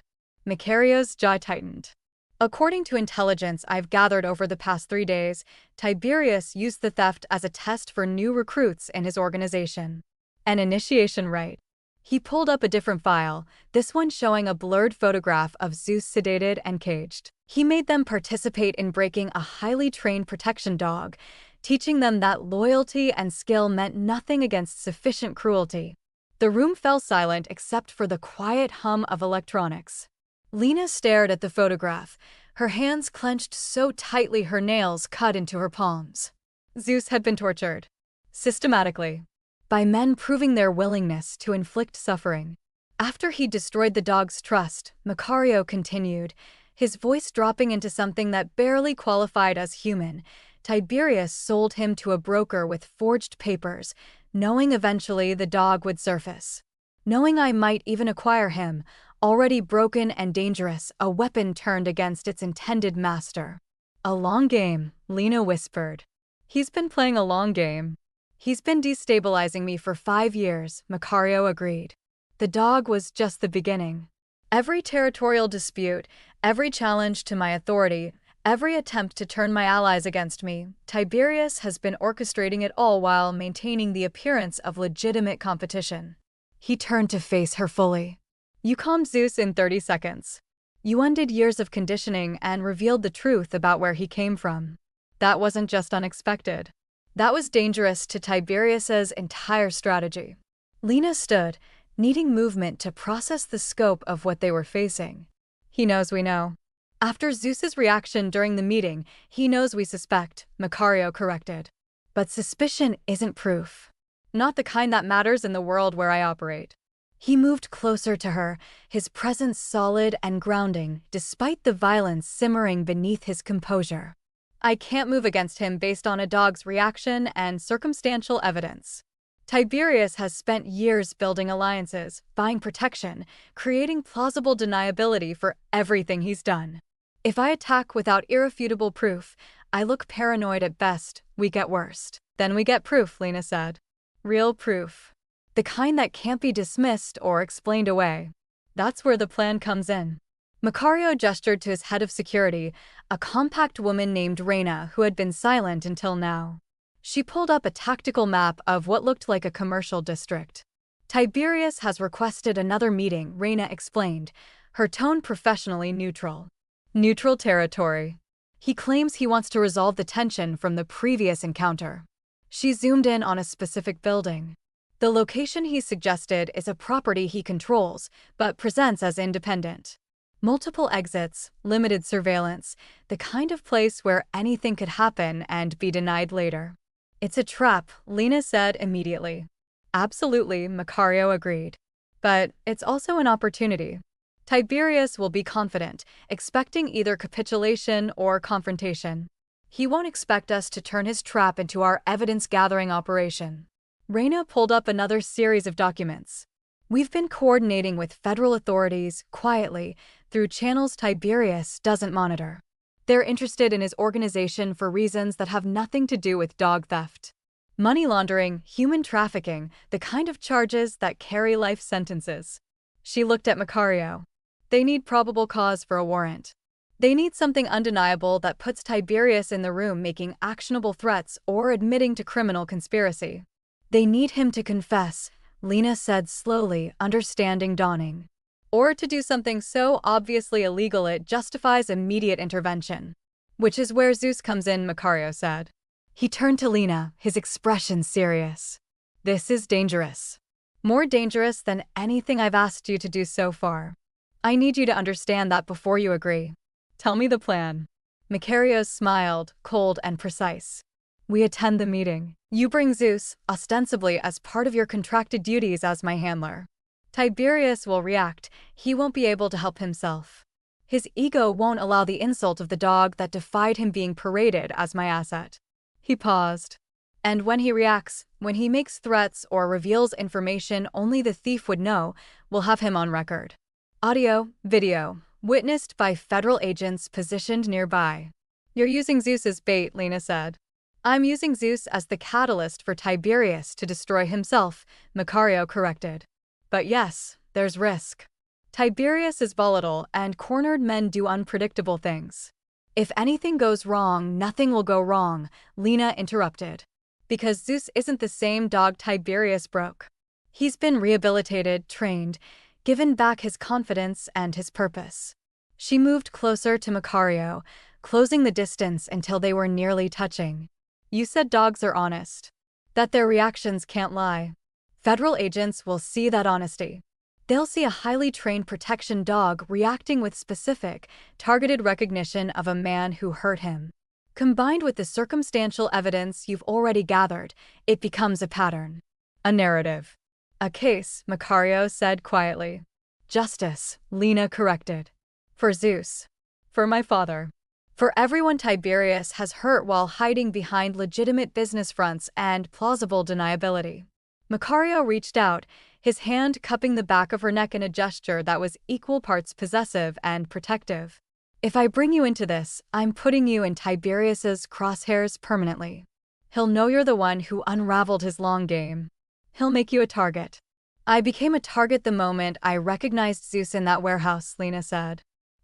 [SPEAKER 1] Macario's jaw tightened. According to intelligence I've gathered over the past 3 days, Tiberius used the theft as a test for new recruits in his organization. An initiation rite. He pulled up a different file, this one showing a blurred photograph of Zeus sedated and caged. He made them participate in breaking a highly trained protection dog, teaching them that loyalty and skill meant nothing against sufficient cruelty. The room fell silent except for the quiet hum of electronics. Lena stared at the photograph, her hands clenched so tightly her nails cut into her palms. Zeus had been tortured. Systematically. By men proving their willingness to inflict suffering. After he destroyed the dog's trust, Macario continued, his voice dropping into something that barely qualified as human. Tiberius sold him to a broker with forged papers, knowing eventually the dog would surface. Knowing I might even acquire him, already broken and dangerous, a weapon turned against its intended master. A long game, Lena whispered. He's been playing a long game. He's been destabilizing me for 5 years, Macario agreed. The dog was just the beginning. Every territorial dispute, every challenge to my authority, every attempt to turn my allies against me, Tiberius has been orchestrating it all while maintaining the appearance of legitimate competition. He turned to face her fully. You calmed Zeus in 30 seconds. You undid years of conditioning and revealed the truth about where he came from. That wasn't just unexpected. That was dangerous to Tiberius's entire strategy. Lena stood, needing movement to process the scope of what they were facing. He knows we know. After Zeus's reaction during the meeting, he knows we suspect, Macario corrected. But suspicion isn't proof. Not the kind that matters in the world where I operate. He moved closer to her, his presence solid and grounding, despite the violence simmering beneath his composure. I can't move against him based on a dog's reaction and circumstantial evidence. Tiberius has spent years building alliances, buying protection, creating plausible deniability for everything he's done. If I attack without irrefutable proof, I look paranoid at best, weak at worst. Then we get proof, Lena said. Real proof. The kind that can't be dismissed or explained away. That's where the plan comes in. Macario gestured to his head of security, a compact woman named Lena who had been silent until now. She pulled up a tactical map of what looked like a commercial district. Tiberius has requested another meeting, Lena explained, her tone professionally neutral. Neutral territory. He claims he wants to resolve the tension from the previous encounter. She zoomed in on a specific building. The location he suggested is a property he controls, but presents as independent. Multiple exits, limited surveillance, the kind of place where anything could happen and be denied later. It's a trap, Lena said immediately. Absolutely, Macario agreed. But it's also an opportunity. Tiberius will be confident, expecting either capitulation or confrontation. He won't expect us to turn his trap into our evidence-gathering operation. Lena pulled up another series of documents. We've been coordinating with federal authorities, quietly, through channels Tiberius doesn't monitor. They're interested in his organization for reasons that have nothing to do with dog theft. Money laundering, human trafficking, the kind of charges that carry life sentences. She looked at Macario. They need probable cause for a warrant. They need something undeniable that puts Tiberius in the room making actionable threats or admitting to criminal conspiracy. They need him to confess, Lena said slowly, understanding dawning. or to do something so obviously illegal it justifies immediate intervention. Which is where Zeus comes in, Macario said. He turned to Lena, his expression serious. This is dangerous. More dangerous than anything I've asked you to do so far. I need you to understand that before you agree. Tell me the plan. Macario smiled, cold and precise. We attend the meeting. You bring Zeus, ostensibly as part of your contracted duties as my handler. Tiberius will react. He won't be able to help himself. His ego won't allow the insult of the dog that defied him being paraded as my asset. He paused. And when he reacts, when he makes threats or reveals information only the thief would know, we'll have him on record. Audio, video, witnessed by federal agents positioned nearby. You're using Zeus as bait, Lena said. I'm using Zeus as the catalyst for Tiberius to destroy himself, Macario corrected. But yes, there's risk. Tiberius is volatile, and cornered men do unpredictable things. If anything goes wrong, nothing will go wrong, Lena interrupted. Because Zeus isn't the same dog Tiberius broke. He's been rehabilitated, trained, given back his confidence and his purpose. She moved closer to Macario, closing the distance until they were nearly touching. You said dogs are honest. That their reactions can't lie. Federal agents will see that honesty. They'll see a highly trained protection dog reacting with specific, targeted recognition of a man who hurt him. Combined with the circumstantial evidence you've already gathered, it becomes a pattern. A narrative. A case, Macario said quietly. Justice, Lena corrected. For Zeus. For my father. For everyone Tiberius has hurt while hiding behind legitimate business fronts and plausible deniability. Macario reached out, his hand cupping the back of her neck in a gesture that was equal parts possessive and protective. If I bring you into this, I'm putting you in Tiberius's crosshairs permanently. He'll know you're the one who unraveled his long game. He'll make you a target. I became a target the moment I recognized Zeus in that warehouse, Lena said.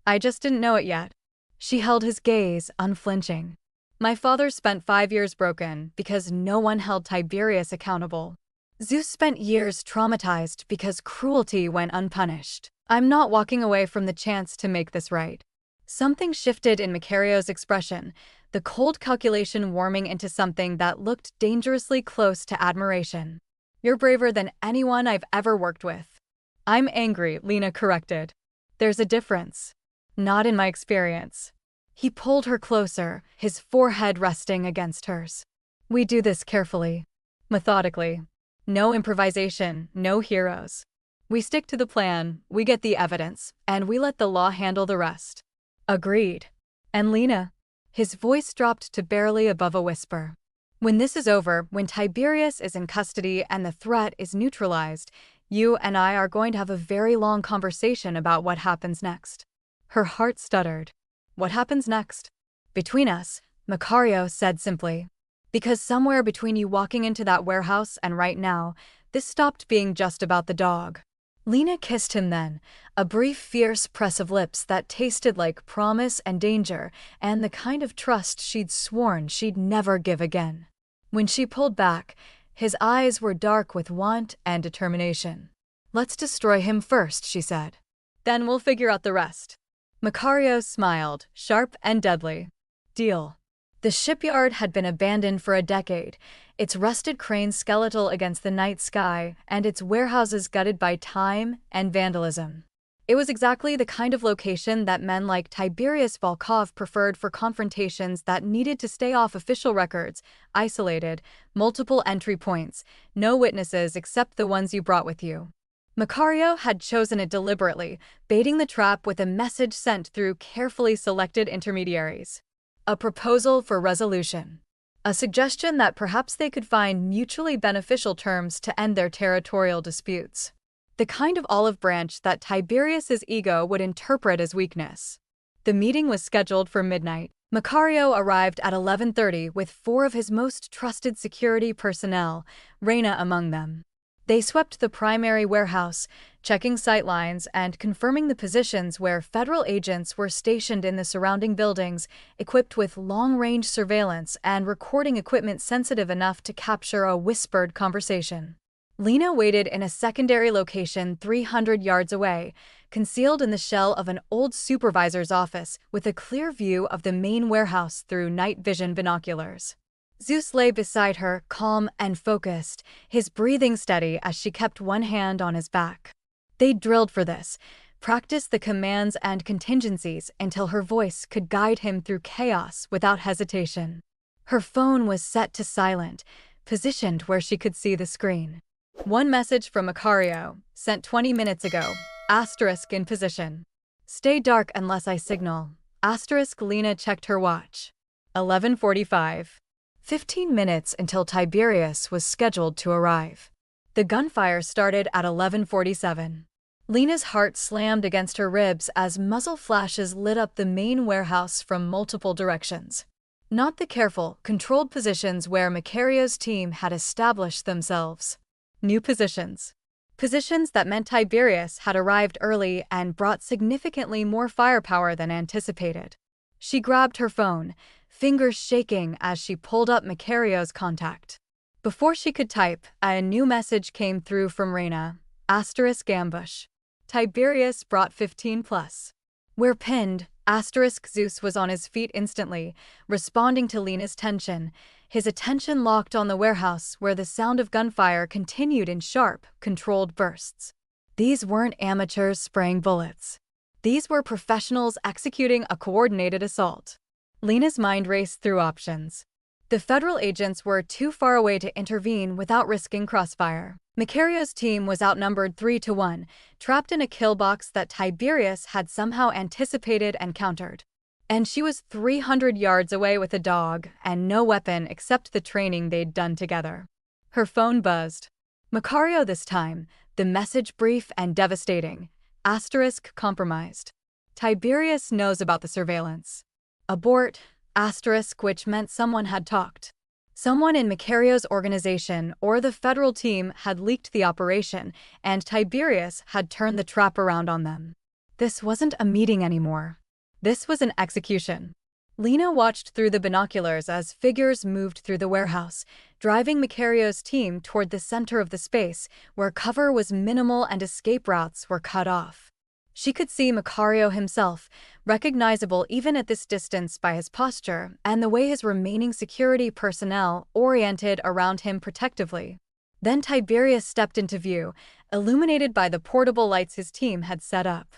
[SPEAKER 1] I just didn't know it yet. She held his gaze, unflinching. My father spent 5 years broken because no one held Tiberius accountable. Zeus spent years traumatized because cruelty went unpunished. I'm not walking away from the chance to make this right. Something shifted in Macario's expression, the cold calculation warming into something that looked dangerously close to admiration. You're braver than anyone I've ever worked with. I'm angry, Lena corrected. There's a difference. Not in my experience. He pulled her closer, his forehead resting against hers. We do this carefully. Methodically. No improvisation, no heroes. We stick to the plan, we get the evidence, and we let the law handle the rest. Agreed. And Lena? His voice dropped to barely above a whisper. When this is over, when Tiberius is in custody and the threat is neutralized, you and I are going to have a very long conversation about what happens next. Her heart stuttered. What happens next? Between us, Macario said simply. Because somewhere between you walking into that warehouse and right now, this stopped being just about the dog. Lena kissed him then, a brief fierce press of lips that tasted like promise and danger and the kind of trust she'd sworn she'd never give again. When she pulled back, his eyes were dark with want and determination. Let's destroy him first, she said. Then we'll figure out the rest. Macario smiled, sharp and deadly. Deal. The shipyard had been abandoned for a decade, its rusted cranes skeletal against the night sky, and its warehouses gutted by time and vandalism. It was exactly the kind of location that men like Tiberius Volkov preferred for confrontations that needed to stay off official records, isolated, multiple entry points, no witnesses except the ones you brought with you. Macario had chosen it deliberately, baiting the trap with a message sent through carefully selected intermediaries. A proposal for resolution. A suggestion that perhaps they could find mutually beneficial terms to end their territorial disputes. The kind of olive branch that Tiberius's ego would interpret as weakness. The meeting was scheduled for midnight. Macario arrived at 11:30 with 4 of his most trusted security personnel, Reyna among them. They swept the primary warehouse, checking sightlines and confirming the positions where federal agents were stationed in the surrounding buildings, equipped with long-range surveillance and recording equipment sensitive enough to capture a whispered conversation. Lena waited in a secondary location 300 yards away, concealed in the shell of an old supervisor's office with a clear view of the main warehouse through night vision binoculars. Zeus lay beside her, calm and focused, his breathing steady as she kept one hand on his back. They'd drilled for this, practiced the commands and contingencies until her voice could guide him through chaos without hesitation. Her phone was set to silent, positioned where she could see the screen. One message from Macario, sent 20 minutes ago, asterisk in position. Stay dark unless I signal. Asterisk. Lena checked her watch. 11:45. 15 minutes until Tiberius was scheduled to arrive. The gunfire started at 11:47. Lena's heart slammed against her ribs as muzzle flashes lit up the main warehouse from multiple directions. Not the careful, controlled positions where Macario's team had established themselves. New positions. Positions that meant Tiberius had arrived early and brought significantly more firepower than anticipated. She grabbed her phone, fingers shaking as she pulled up Macario's contact. Before she could type, a new message came through from Lena, asterisk ambush. Tiberius brought 15+. We're pinned, asterisk. Zeus was on his feet instantly, responding to Lena's tension, his attention locked on the warehouse where the sound of gunfire continued in sharp, controlled bursts. These weren't amateurs spraying bullets. These were professionals executing a coordinated assault. Lena's mind raced through options. The federal agents were too far away to intervene without risking crossfire. Macario's team was outnumbered 3-1, trapped in a kill box that Tiberius had somehow anticipated and countered. And she was 300 yards away with a dog and no weapon except the training they'd done together. Her phone buzzed. Macario this time, the message brief and devastating. Asterisk compromised. Tiberius knows about the surveillance. Abort, asterisk, which meant someone had talked. Someone in Macario's organization or the federal team had leaked the operation, and Tiberius had turned the trap around on them. This wasn't a meeting anymore. This was an execution. Lena watched through the binoculars as figures moved through the warehouse, driving Macario's team toward the center of the space, where cover was minimal and escape routes were cut off. She could see Macario himself, recognizable even at this distance by his posture and the way his remaining security personnel oriented around him protectively. Then Tiberius stepped into view, illuminated by the portable lights his team had set up.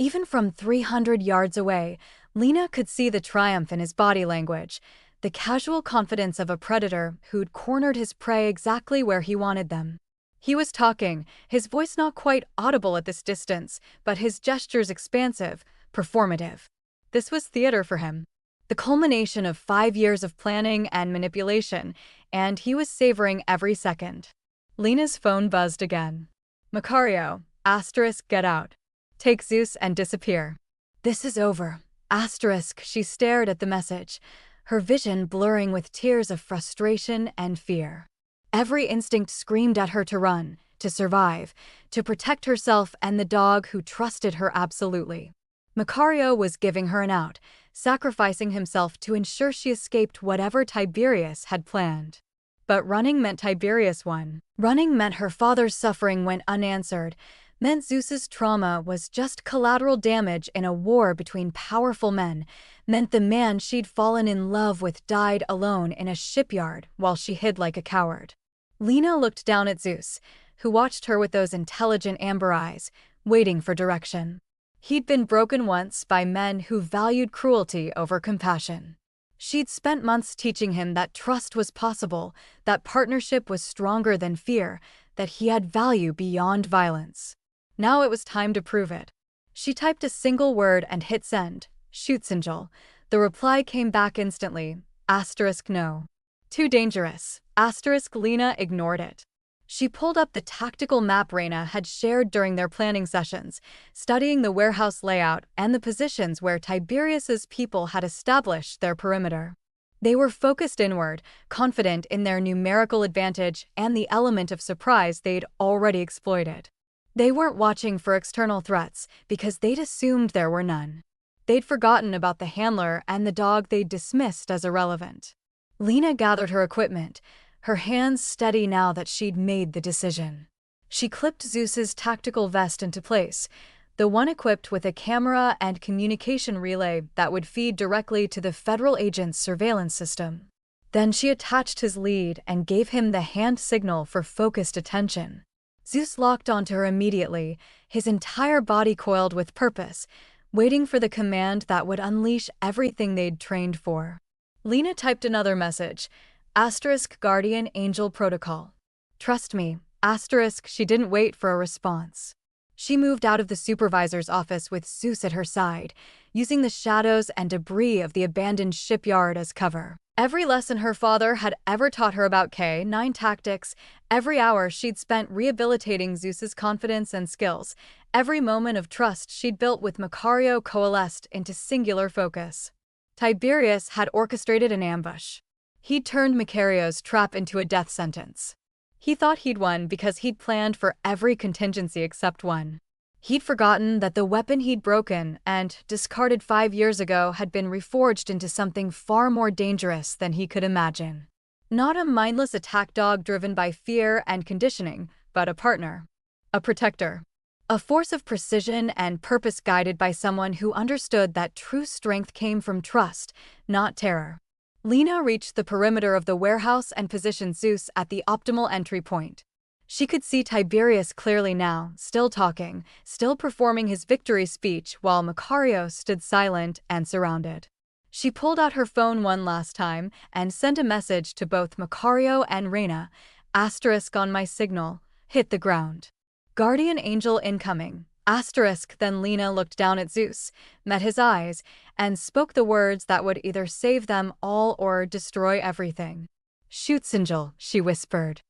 [SPEAKER 1] Even from 300 yards away, Lena could see the triumph in his body language, the casual confidence of a predator who'd cornered his prey exactly where he wanted them. He was talking, his voice not quite audible at this distance, but his gestures expansive, performative. This was theater for him, the culmination of 5 years of planning and manipulation, and he was savoring every second. Lena's phone buzzed again. Macario, asterisk, get out. Take Zeus and disappear. This is over, asterisk. She stared at the message, her vision blurring with tears of frustration and fear. Every instinct screamed at her to run, to survive, to protect herself and the dog who trusted her absolutely. Macario was giving her an out, sacrificing himself to ensure she escaped whatever Tiberius had planned. But running meant Tiberius won. Running meant her father's suffering went unanswered, meant Zeus's trauma was just collateral damage in a war between powerful men, meant the man she'd fallen in love with died alone in a shipyard while she hid like a coward. Lena looked down at Zeus, who watched her with those intelligent amber eyes, waiting for direction. He'd been broken once by men who valued cruelty over compassion. She'd spent months teaching him that trust was possible, that partnership was stronger than fear, that he had value beyond violence. Now it was time to prove it. She typed a single word and hit send, Schutzengel. The reply came back instantly, asterisk no. Too dangerous, asterisk. Lena ignored it. She pulled up the tactical map Lena had shared during their planning sessions, studying the warehouse layout and the positions where Tiberius's people had established their perimeter. They were focused inward, confident in their numerical advantage and the element of surprise they'd already exploited. They weren't watching for external threats because they'd assumed there were none. They'd forgotten about the handler and the dog they'd dismissed as irrelevant. Lena gathered her equipment, her hands steady now that she'd made the decision. She clipped Zeus's tactical vest into place, the one equipped with a camera and communication relay that would feed directly to the federal agent's surveillance system. Then she attached his lead and gave him the hand signal for focused attention. Zeus locked onto her immediately, his entire body coiled with purpose, waiting for the command that would unleash everything they'd trained for. Lena typed another message, *Guardian Angel Protocol. Trust me, *. She didn't wait for a response. She moved out of the supervisor's office with Zeus at her side, using the shadows and debris of the abandoned shipyard as cover. Every lesson her father had ever taught her about K-9 tactics, every hour she'd spent rehabilitating Zeus's confidence and skills, every moment of trust she'd built with Macario coalesced into singular focus. Tiberius had orchestrated an ambush. He'd turned Macario's trap into a death sentence. He thought he'd won because he'd planned for every contingency except one. He'd forgotten that the weapon he'd broken and discarded 5 years ago had been reforged into something far more dangerous than he could imagine. Not a mindless attack dog driven by fear and conditioning, but a partner. A protector. A force of precision and purpose guided by someone who understood that true strength came from trust, not terror. Lena reached the perimeter of the warehouse and positioned Zeus at the optimal entry point. She could see Tiberius clearly now, still talking, still performing his victory speech while Macario stood silent and surrounded. She pulled out her phone one last time and sent a message to both Macario and Rena, * on my signal, hit the ground. Guardian Angel incoming, *. Then Lena looked down at Zeus, met his eyes, and spoke the words that would either save them all or destroy everything. Schutzengel, she whispered.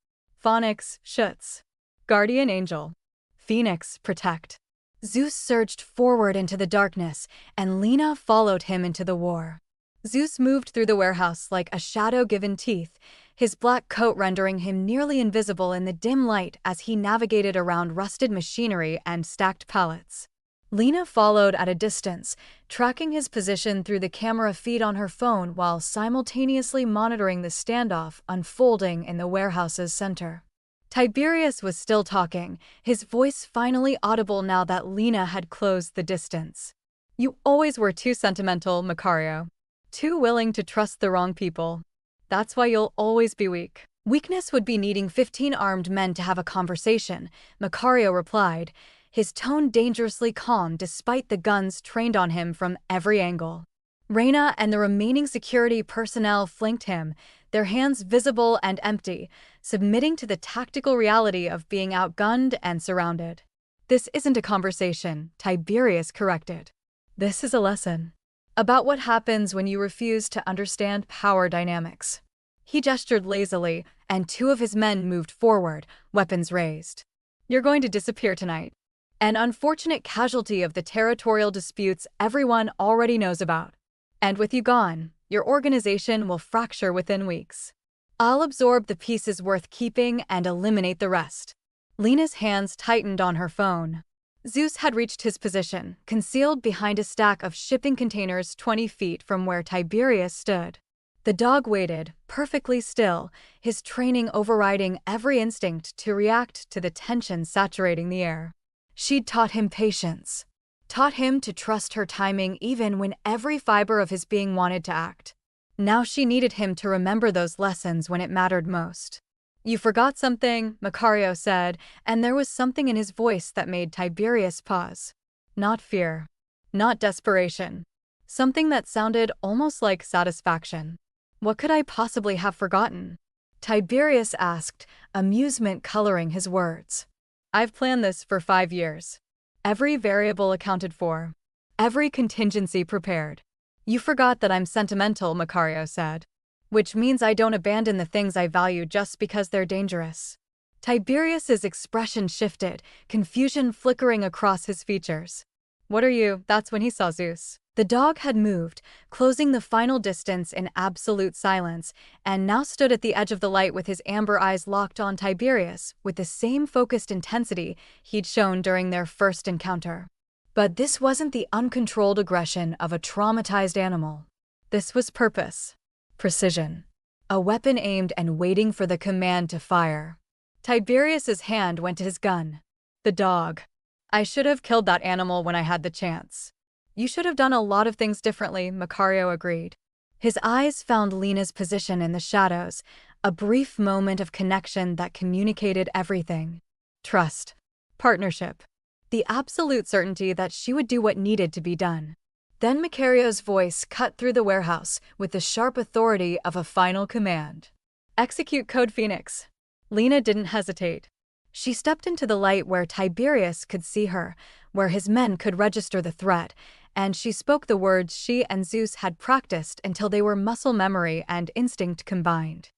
[SPEAKER 1] Phonics, Schutz. Guardian Angel. Phoenix, protect. Zeus surged forward into the darkness, and Lena followed him into the war. Zeus moved through the warehouse like a shadow given teeth, his black coat rendering him nearly invisible in the dim light as he navigated around rusted machinery and stacked pallets. Lena followed at a distance, tracking his position through the camera feed on her phone while simultaneously monitoring the standoff unfolding in the warehouse's center. Tiberius was still talking, his voice finally audible now that Lena had closed the distance. You always were too sentimental, Macario. Too willing to trust the wrong people. That's why you'll always be weak. Weakness would be needing 15 armed men to have a conversation, Macario replied, his tone dangerously calm despite the guns trained on him from every angle. Rena and the remaining security personnel flanked him, their hands visible and empty, submitting to the tactical reality of being outgunned and surrounded. This isn't a conversation, Tiberius corrected. This is a lesson. About what happens when you refuse to understand power dynamics. He gestured lazily, and 2 of his men moved forward, weapons raised. You're going to disappear tonight. An unfortunate casualty of the territorial disputes everyone already knows about. And with you gone, your organization will fracture within weeks. I'll absorb the pieces worth keeping and eliminate the rest. Lena's hands tightened on her phone. Zeus had reached his position, concealed behind a stack of shipping containers 20 feet from where Tiberius stood. The dog waited, perfectly still, his training overriding every instinct to react to the tension saturating the air. She'd taught him patience. Taught him to trust her timing even when every fiber of his being wanted to act. Now she needed him to remember those lessons when it mattered most. You forgot something, Macario said, and there was something in his voice that made Tiberius pause. Not fear. Not desperation. Something that sounded almost like satisfaction. What could I possibly have forgotten? Tiberius asked, amusement coloring his words. I've planned this for 5 years. Every variable accounted for. Every contingency prepared. You forgot that I'm sentimental, Macario said. Which means I don't abandon the things I value just because they're dangerous. Tiberius's expression shifted, confusion flickering across his features. What are you? That's when he saw Zeus. The dog had moved, closing the final distance in absolute silence, and now stood at the edge of the light with his amber eyes locked on Tiberius with the same focused intensity he'd shown during their first encounter. But this wasn't the uncontrolled aggression of a traumatized animal. This was purpose. Precision. A weapon aimed and waiting for the command to fire. Tiberius's hand went to his gun. The dog. I should have killed that animal when I had the chance. You should have done a lot of things differently, Macario agreed. His eyes found Lena's position in the shadows, a brief moment of connection that communicated everything. Trust. Partnership. The absolute certainty that she would do what needed to be done. Then Macario's voice cut through the warehouse with the sharp authority of a final command. Execute Code Phoenix. Lena didn't hesitate. She stepped into the light where Tiberius could see her, where his men could register the threat, and she spoke the words she and Zeus had practiced until they were muscle memory and instinct combined.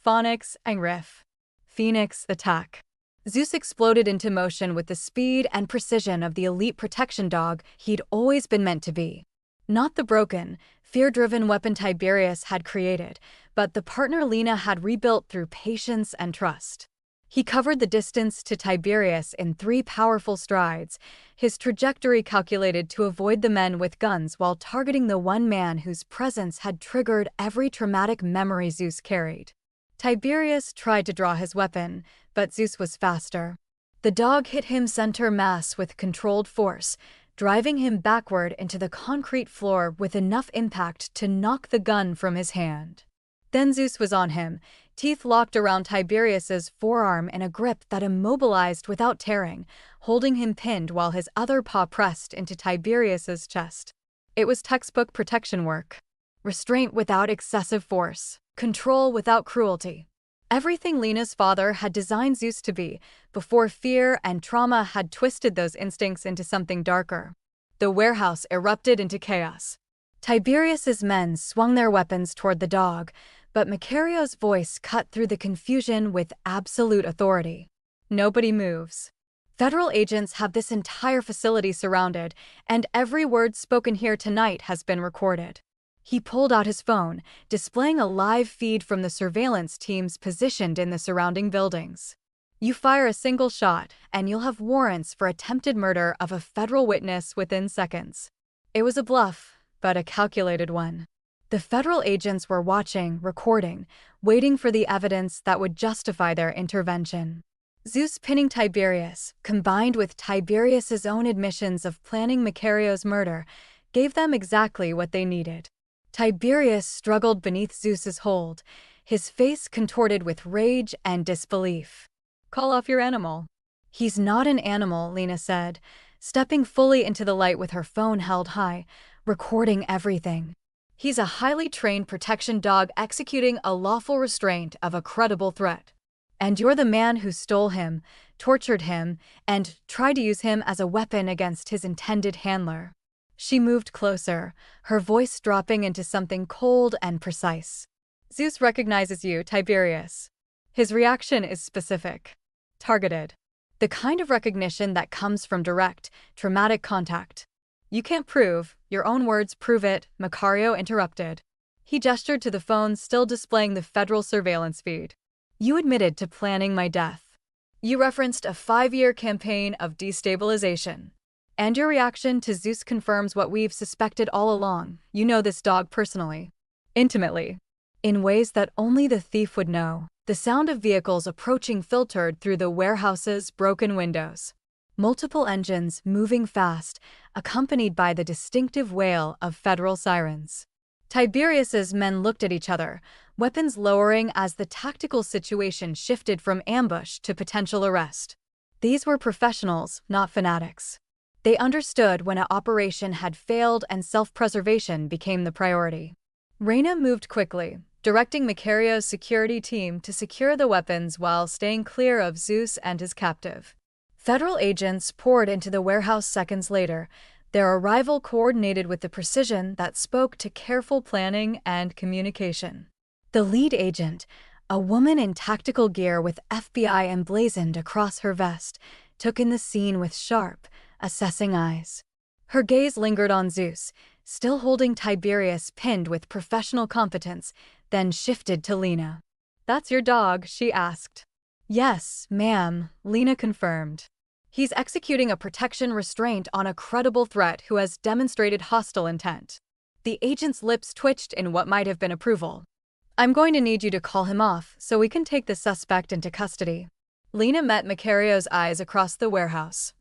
[SPEAKER 1] Phonics and riff. Phoenix attack. Zeus exploded into motion with the speed and precision of the elite protection dog he'd always been meant to be. Not the broken, fear-driven weapon Tiberius had created, but the partner Lena had rebuilt through patience and trust. He covered the distance to Tiberius in 3 powerful strides, his trajectory calculated to avoid the men with guns while targeting the one man whose presence had triggered every traumatic memory Zeus carried. Tiberius tried to draw his weapon, but Zeus was faster. The dog hit him center mass with controlled force, driving him backward into the concrete floor with enough impact to knock the gun from his hand. Then Zeus was on him, teeth locked around Tiberius's forearm in a grip that immobilized without tearing, holding him pinned while his other paw pressed into Tiberius's chest. It was textbook protection work. Restraint without excessive force. Control without cruelty. Everything Lena's father had designed Zeus to be, before fear and trauma had twisted those instincts into something darker. The warehouse erupted into chaos. Tiberius's men swung their weapons toward the dog, but Macario's voice cut through the confusion with absolute authority. Nobody moves. Federal agents have this entire facility surrounded, and every word spoken here tonight has been recorded. He pulled out his phone, displaying a live feed from the surveillance teams positioned in the surrounding buildings. You fire a single shot, and you'll have warrants for attempted murder of a federal witness within seconds. It was a bluff, but a calculated one. The federal agents were watching, recording, waiting for the evidence that would justify their intervention. Zeus pinning Tiberius, combined with Tiberius's own admissions of planning Macario's murder, gave them exactly what they needed. Tiberius struggled beneath Zeus's hold, his face contorted with rage and disbelief. Call off your animal. He's not an animal, Lena said, stepping fully into the light with her phone held high, recording everything. He's a highly trained protection dog executing a lawful restraint of a credible threat. And you're the man who stole him, tortured him, and tried to use him as a weapon against his intended handler. She moved closer, her voice dropping into something cold and precise. Zeus recognizes you, Tiberius. His reaction is specific. Targeted. The kind of recognition that comes from direct, traumatic contact. You can't prove, your own words prove it, Macario interrupted. He gestured to the phone still displaying the federal surveillance feed. You admitted to planning my death. You referenced a 5-year campaign of destabilization. And your reaction to Zeus confirms what we've suspected all along. You know this dog personally. Intimately. In ways that only the thief would know. The sound of vehicles approaching filtered through the warehouse's broken windows. Multiple engines moving fast, accompanied by the distinctive wail of federal sirens. Tiberius's men looked at each other, weapons lowering as the tactical situation shifted from ambush to potential arrest. These were professionals, not fanatics. They understood when an operation had failed and self-preservation became the priority. Reyna moved quickly, directing Macario's security team to secure the weapons while staying clear of Zeus and his captive. Federal agents poured into the warehouse seconds later, their arrival coordinated with the precision that spoke to careful planning and communication. The lead agent, a woman in tactical gear with FBI emblazoned across her vest, took in the scene with sharp, assessing eyes. Her gaze lingered on Zeus, still holding Tiberius pinned with professional competence, then shifted to Lena. "That's your dog?" she asked. "Yes, ma'am," Lena confirmed. "He's executing a protection restraint on a credible threat who has demonstrated hostile intent." The agent's lips twitched in what might have been approval. "I'm going to need you to call him off so we can take the suspect into custody." Lena met Macario's eyes across the warehouse.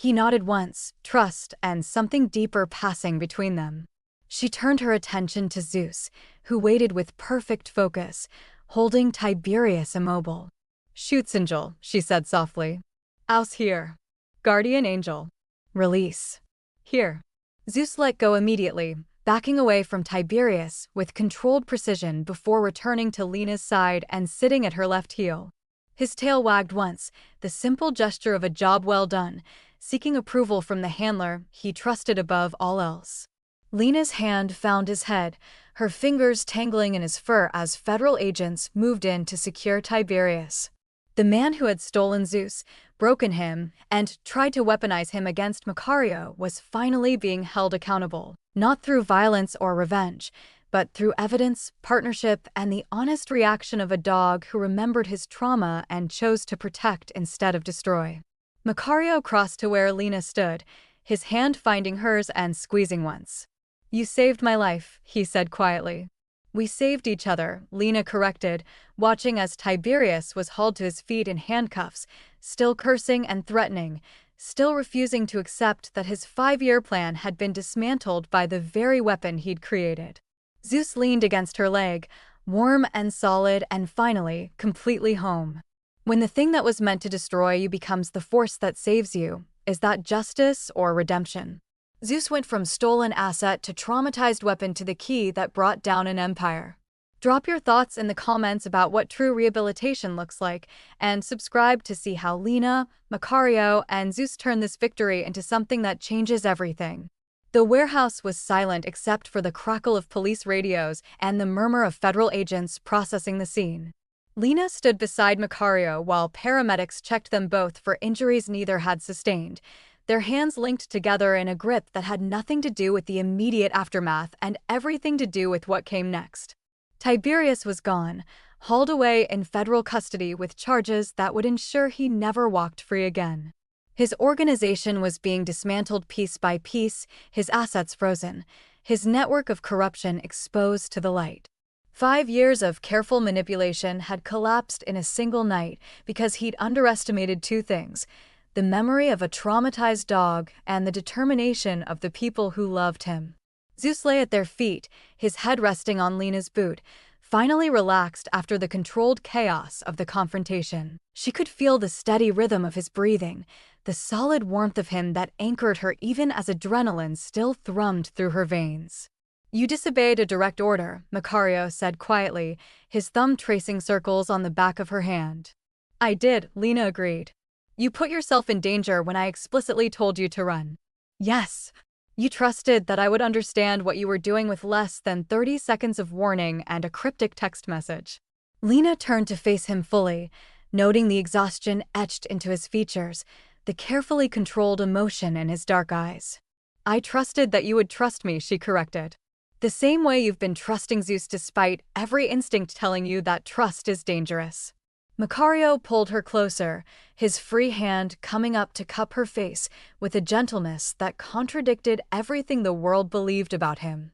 [SPEAKER 1] He nodded once, trust and something deeper passing between them. She turned her attention to Zeus, who waited with perfect focus, holding Tiberius immobile. "Shoots, Angel," she said softly. "Aus here. Guardian Angel. Release. Here." Zeus let go immediately, backing away from Tiberius with controlled precision before returning to Lena's side and sitting at her left heel. His tail wagged once, the simple gesture of a job well done, seeking approval from the handler he trusted above all else. Lena's hand found his head, her fingers tangling in his fur as federal agents moved in to secure Tiberius. The man who had stolen Zeus, broken him, and tried to weaponize him against Macario was finally being held accountable, not through violence or revenge, but through evidence, partnership, and the honest reaction of a dog who remembered his trauma and chose to protect instead of destroy. Macario crossed to where Lena stood, his hand finding hers and squeezing once. "You saved my life," he said quietly. "We saved each other," Lena corrected, watching as Tiberius was hauled to his feet in handcuffs, still cursing and threatening, still refusing to accept that his 5-year plan had been dismantled by the very weapon he'd created. Zeus leaned against her leg, warm and solid and finally, completely home. When the thing that was meant to destroy you becomes the force that saves you, is that justice or redemption? Zeus went from stolen asset to traumatized weapon to the key that brought down an empire. Drop your thoughts in the comments about what true rehabilitation looks like, and subscribe to see how Lena, Macario, and Zeus turn this victory into something that changes everything. The warehouse was silent except for the crackle of police radios and the murmur of federal agents processing the scene. Lena stood beside Macario while paramedics checked them both for injuries neither had sustained, their hands linked together in a grip that had nothing to do with the immediate aftermath and everything to do with what came next. Tiberius was gone, hauled away in federal custody with charges that would ensure he never walked free again. His organization was being dismantled piece by piece, his assets frozen, his network of corruption exposed to the light. 5 years of careful manipulation had collapsed in a single night because he'd underestimated 2 things: the memory of a traumatized dog and the determination of the people who loved him. Zeus lay at their feet, his head resting on Lena's boot, finally relaxed after the controlled chaos of the confrontation. She could feel the steady rhythm of his breathing, the solid warmth of him that anchored her even as adrenaline still thrummed through her veins. "You disobeyed a direct order," Macario said quietly, his thumb tracing circles on the back of her hand. "I did," Lena agreed. "You put yourself in danger when I explicitly told you to run." "Yes. You trusted that I would understand what you were doing with less than 30 seconds of warning and a cryptic text message." Lena turned to face him fully, noting the exhaustion etched into his features, the carefully controlled emotion in his dark eyes. "I trusted that you would trust me," she corrected. "The same way you've been trusting Zeus despite every instinct telling you that trust is dangerous." Macario pulled her closer, his free hand coming up to cup her face with a gentleness that contradicted everything the world believed about him.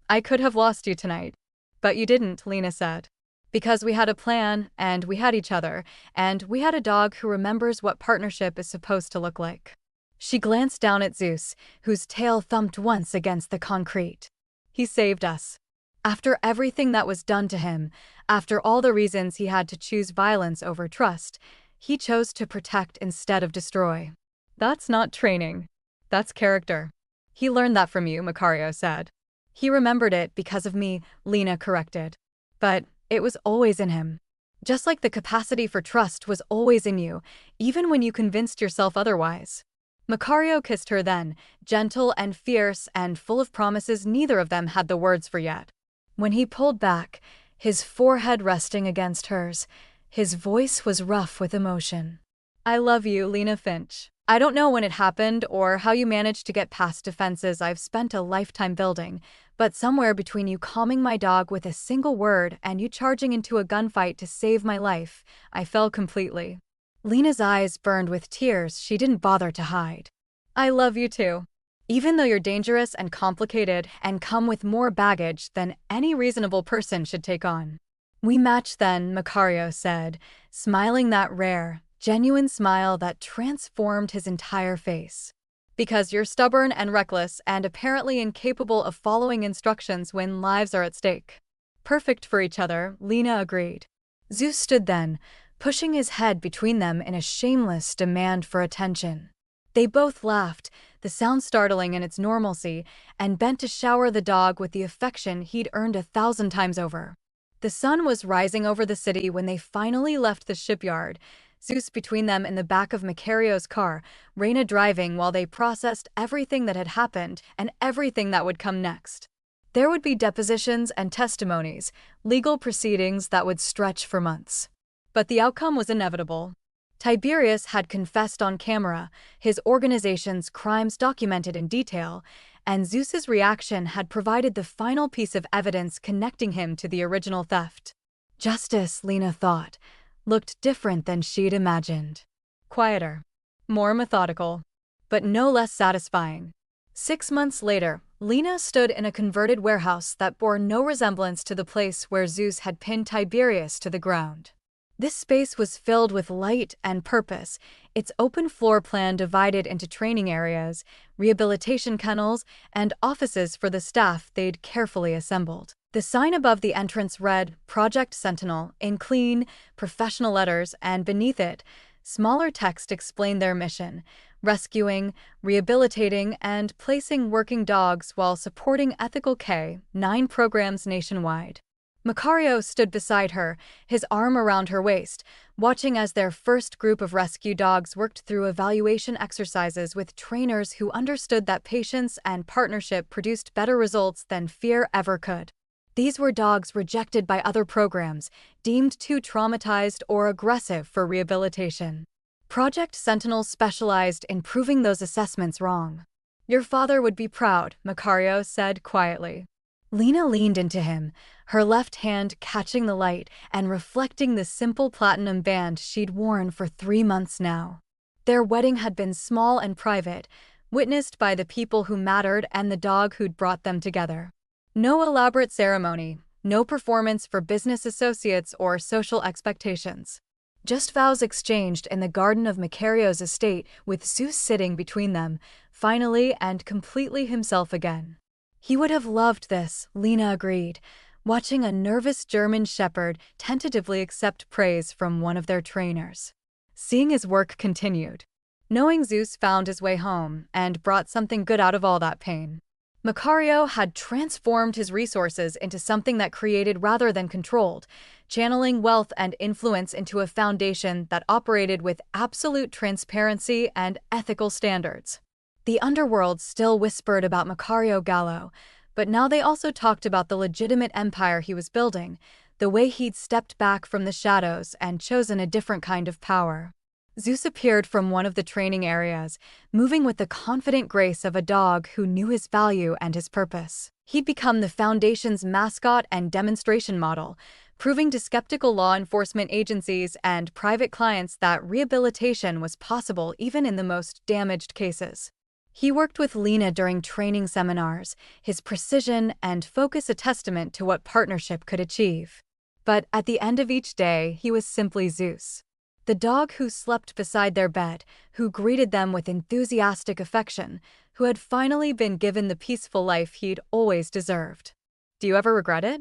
[SPEAKER 1] "I could have lost you tonight. But you didn't," Lena said. "Because we had a plan, and we had each other, and we had a dog who remembers what partnership is supposed to look like." She glanced down at Zeus, whose tail thumped once against the concrete. "He saved us. After everything that was done to him, after all the reasons he had to choose violence over trust, he chose to protect instead of destroy. That's not training. That's character." "He learned that from you," Macario said. "He remembered it because of me," Lena corrected. "But it was always in him. Just like the capacity for trust was always in you, even when you convinced yourself otherwise." Macario kissed her then, gentle and fierce and full of promises neither of them had the words for yet. When he pulled back, his forehead resting against hers, his voice was rough with emotion. "I love you, Lena Finch. I don't know when it happened or how you managed to get past defenses I've spent a lifetime building, but somewhere between you calming my dog with a single word and you charging into a gunfight to save my life, I fell completely." Lena's eyes burned with tears she didn't bother to hide. "I love you too. Even though you're dangerous and complicated and come with more baggage than any reasonable person should take on." "We match then," Macario said, smiling that rare, genuine smile that transformed his entire face. Because you're stubborn and reckless and apparently incapable of following instructions when lives are at stake. Perfect for each other, Lena agreed. Zeus stood then, pushing his head between them in a shameless demand for attention. They both laughed, the sound startling in its normalcy, and bent to shower the dog with the affection he'd earned 1,000 times over. The sun was rising over the city when they finally left the shipyard, Zeus between them in the back of Macario's car, Rena driving while they processed everything that had happened and everything that would come next. There would be depositions and testimonies, legal proceedings that would stretch for months. But the outcome was inevitable. Tiberius had confessed on camera, his organization's crimes documented in detail, and Zeus's reaction had provided the final piece of evidence connecting him to the original theft. Justice, Lena thought, looked different than she'd imagined. Quieter, more methodical, but no less satisfying. 6 months later, Lena stood in a converted warehouse that bore no resemblance to the place where Zeus had pinned Tiberius to the ground. This space was filled with light and purpose, its open floor plan divided into training areas, rehabilitation kennels, and offices for the staff they'd carefully assembled. The sign above the entrance read, Project Sentinel, in clean, professional letters, and beneath it, smaller text explained their mission: rescuing, rehabilitating, and placing working dogs while supporting ethical K-9 programs nationwide. Macario stood beside her, his arm around her waist, watching as their first group of rescue dogs worked through evaluation exercises with trainers who understood that patience and partnership produced better results than fear ever could. These were dogs rejected by other programs, deemed too traumatized or aggressive for rehabilitation. Project Sentinel specialized in proving those assessments wrong. Your father would be proud, Macario said quietly. Lena leaned into him, her left hand catching the light and reflecting the simple platinum band she'd worn for 3 months now. Their wedding had been small and private, witnessed by the people who mattered and the dog who'd brought them together. No elaborate ceremony, no performance for business associates or social expectations. Just vows exchanged in the garden of Macario's estate with Zeus sitting between them, finally and completely himself again. He would have loved this, Lena agreed, watching a nervous German shepherd tentatively accept praise from one of their trainers. Seeing his work continued. Knowing Zeus found his way home and brought something good out of all that pain. Macario had transformed his resources into something that created rather than controlled, channeling wealth and influence into a foundation that operated with absolute transparency and ethical standards. The underworld still whispered about Macario Gallo, but now they also talked about the legitimate empire he was building, the way he'd stepped back from the shadows and chosen a different kind of power. Zeus appeared from one of the training areas, moving with the confident grace of a dog who knew his value and his purpose. He'd become the Foundation's mascot and demonstration model, proving to skeptical law enforcement agencies and private clients that rehabilitation was possible even in the most damaged cases. He worked with Lena during training seminars, his precision and focus a testament to what partnership could achieve. But at the end of each day, he was simply Zeus. The dog who slept beside their bed, who greeted them with enthusiastic affection, who had finally been given the peaceful life he'd always deserved. Do you ever regret it?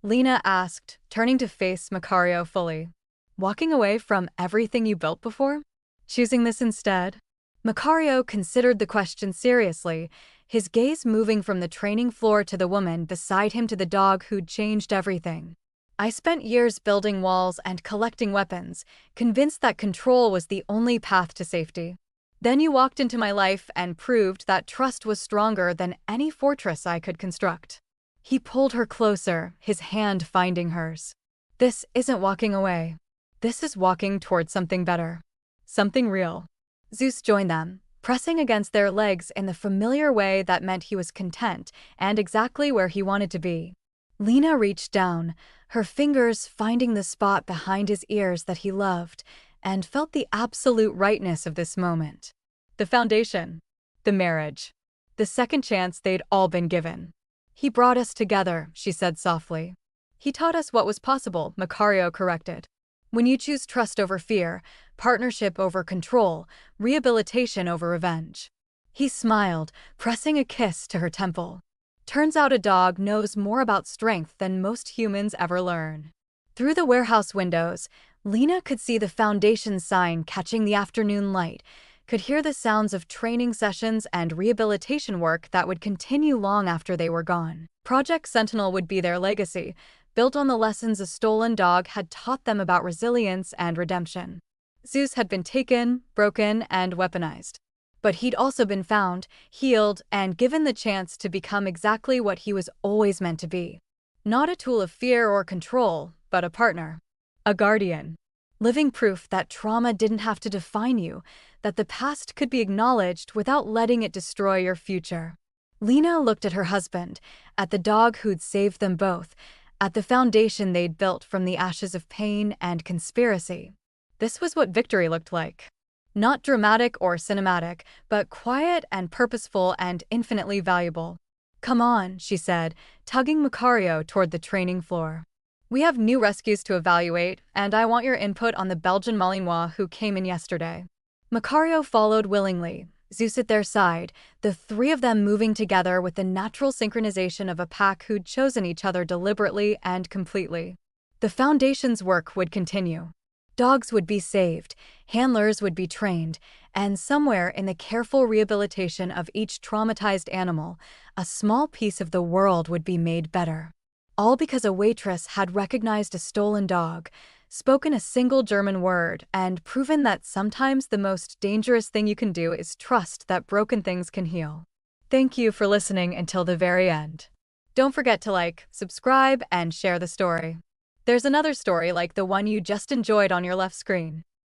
[SPEAKER 1] Lena asked, turning to face Macario fully. Walking away from everything you built before? Choosing this instead? Macario considered the question seriously, his gaze moving from the training floor to the woman beside him to the dog who'd changed everything. I spent years building walls and collecting weapons, convinced that control was the only path to safety. Then you walked into my life and proved that trust was stronger than any fortress I could construct. He pulled her closer, his hand finding hers. This isn't walking away. This is walking toward something better. Something real. Zeus joined them, pressing against their legs in the familiar way that meant he was content and exactly where he wanted to be. Lena reached down, her fingers finding the spot behind his ears that he loved, and felt the absolute rightness of this moment. The foundation. The marriage. The second chance they'd all been given. He brought us together, she said softly. He taught us what was possible, Macario corrected. When you choose trust over fear, partnership over control, rehabilitation over revenge. He smiled, pressing a kiss to her temple. Turns out a dog knows more about strength than most humans ever learn. Through the warehouse windows, Lena could see the foundation sign catching the afternoon light, could hear the sounds of training sessions and rehabilitation work that would continue long after they were gone. Project Sentinel would be their legacy, built on the lessons a stolen dog had taught them about resilience and redemption. Zeus had been taken, broken, and weaponized. But he'd also been found, healed, and given the chance to become exactly what he was always meant to be. Not a tool of fear or control, but a partner. A guardian. Living proof that trauma didn't have to define you, that the past could be acknowledged without letting it destroy your future. Lena looked at her husband, at the dog who'd saved them both, at the foundation they'd built from the ashes of pain and conspiracy. This was what victory looked like. Not dramatic or cinematic, but quiet and purposeful and infinitely valuable. "Come on," she said, tugging Macario toward the training floor. "We have new rescues to evaluate, and I want your input on the Belgian Malinois who came in yesterday." Macario followed willingly, Zeus at their side, the three of them moving together with the natural synchronization of a pack who'd chosen each other deliberately and completely. The Foundation's work would continue. Dogs would be saved, handlers would be trained, and somewhere in the careful rehabilitation of each traumatized animal, a small piece of the world would be made better. All because a waitress had recognized a stolen dog, spoken a single German word, and proven that sometimes the most dangerous thing you can do is trust that broken things can heal. Thank you for listening until the very end. Don't forget to like, subscribe, and share the story. There's another story like the one you just enjoyed on your left screen.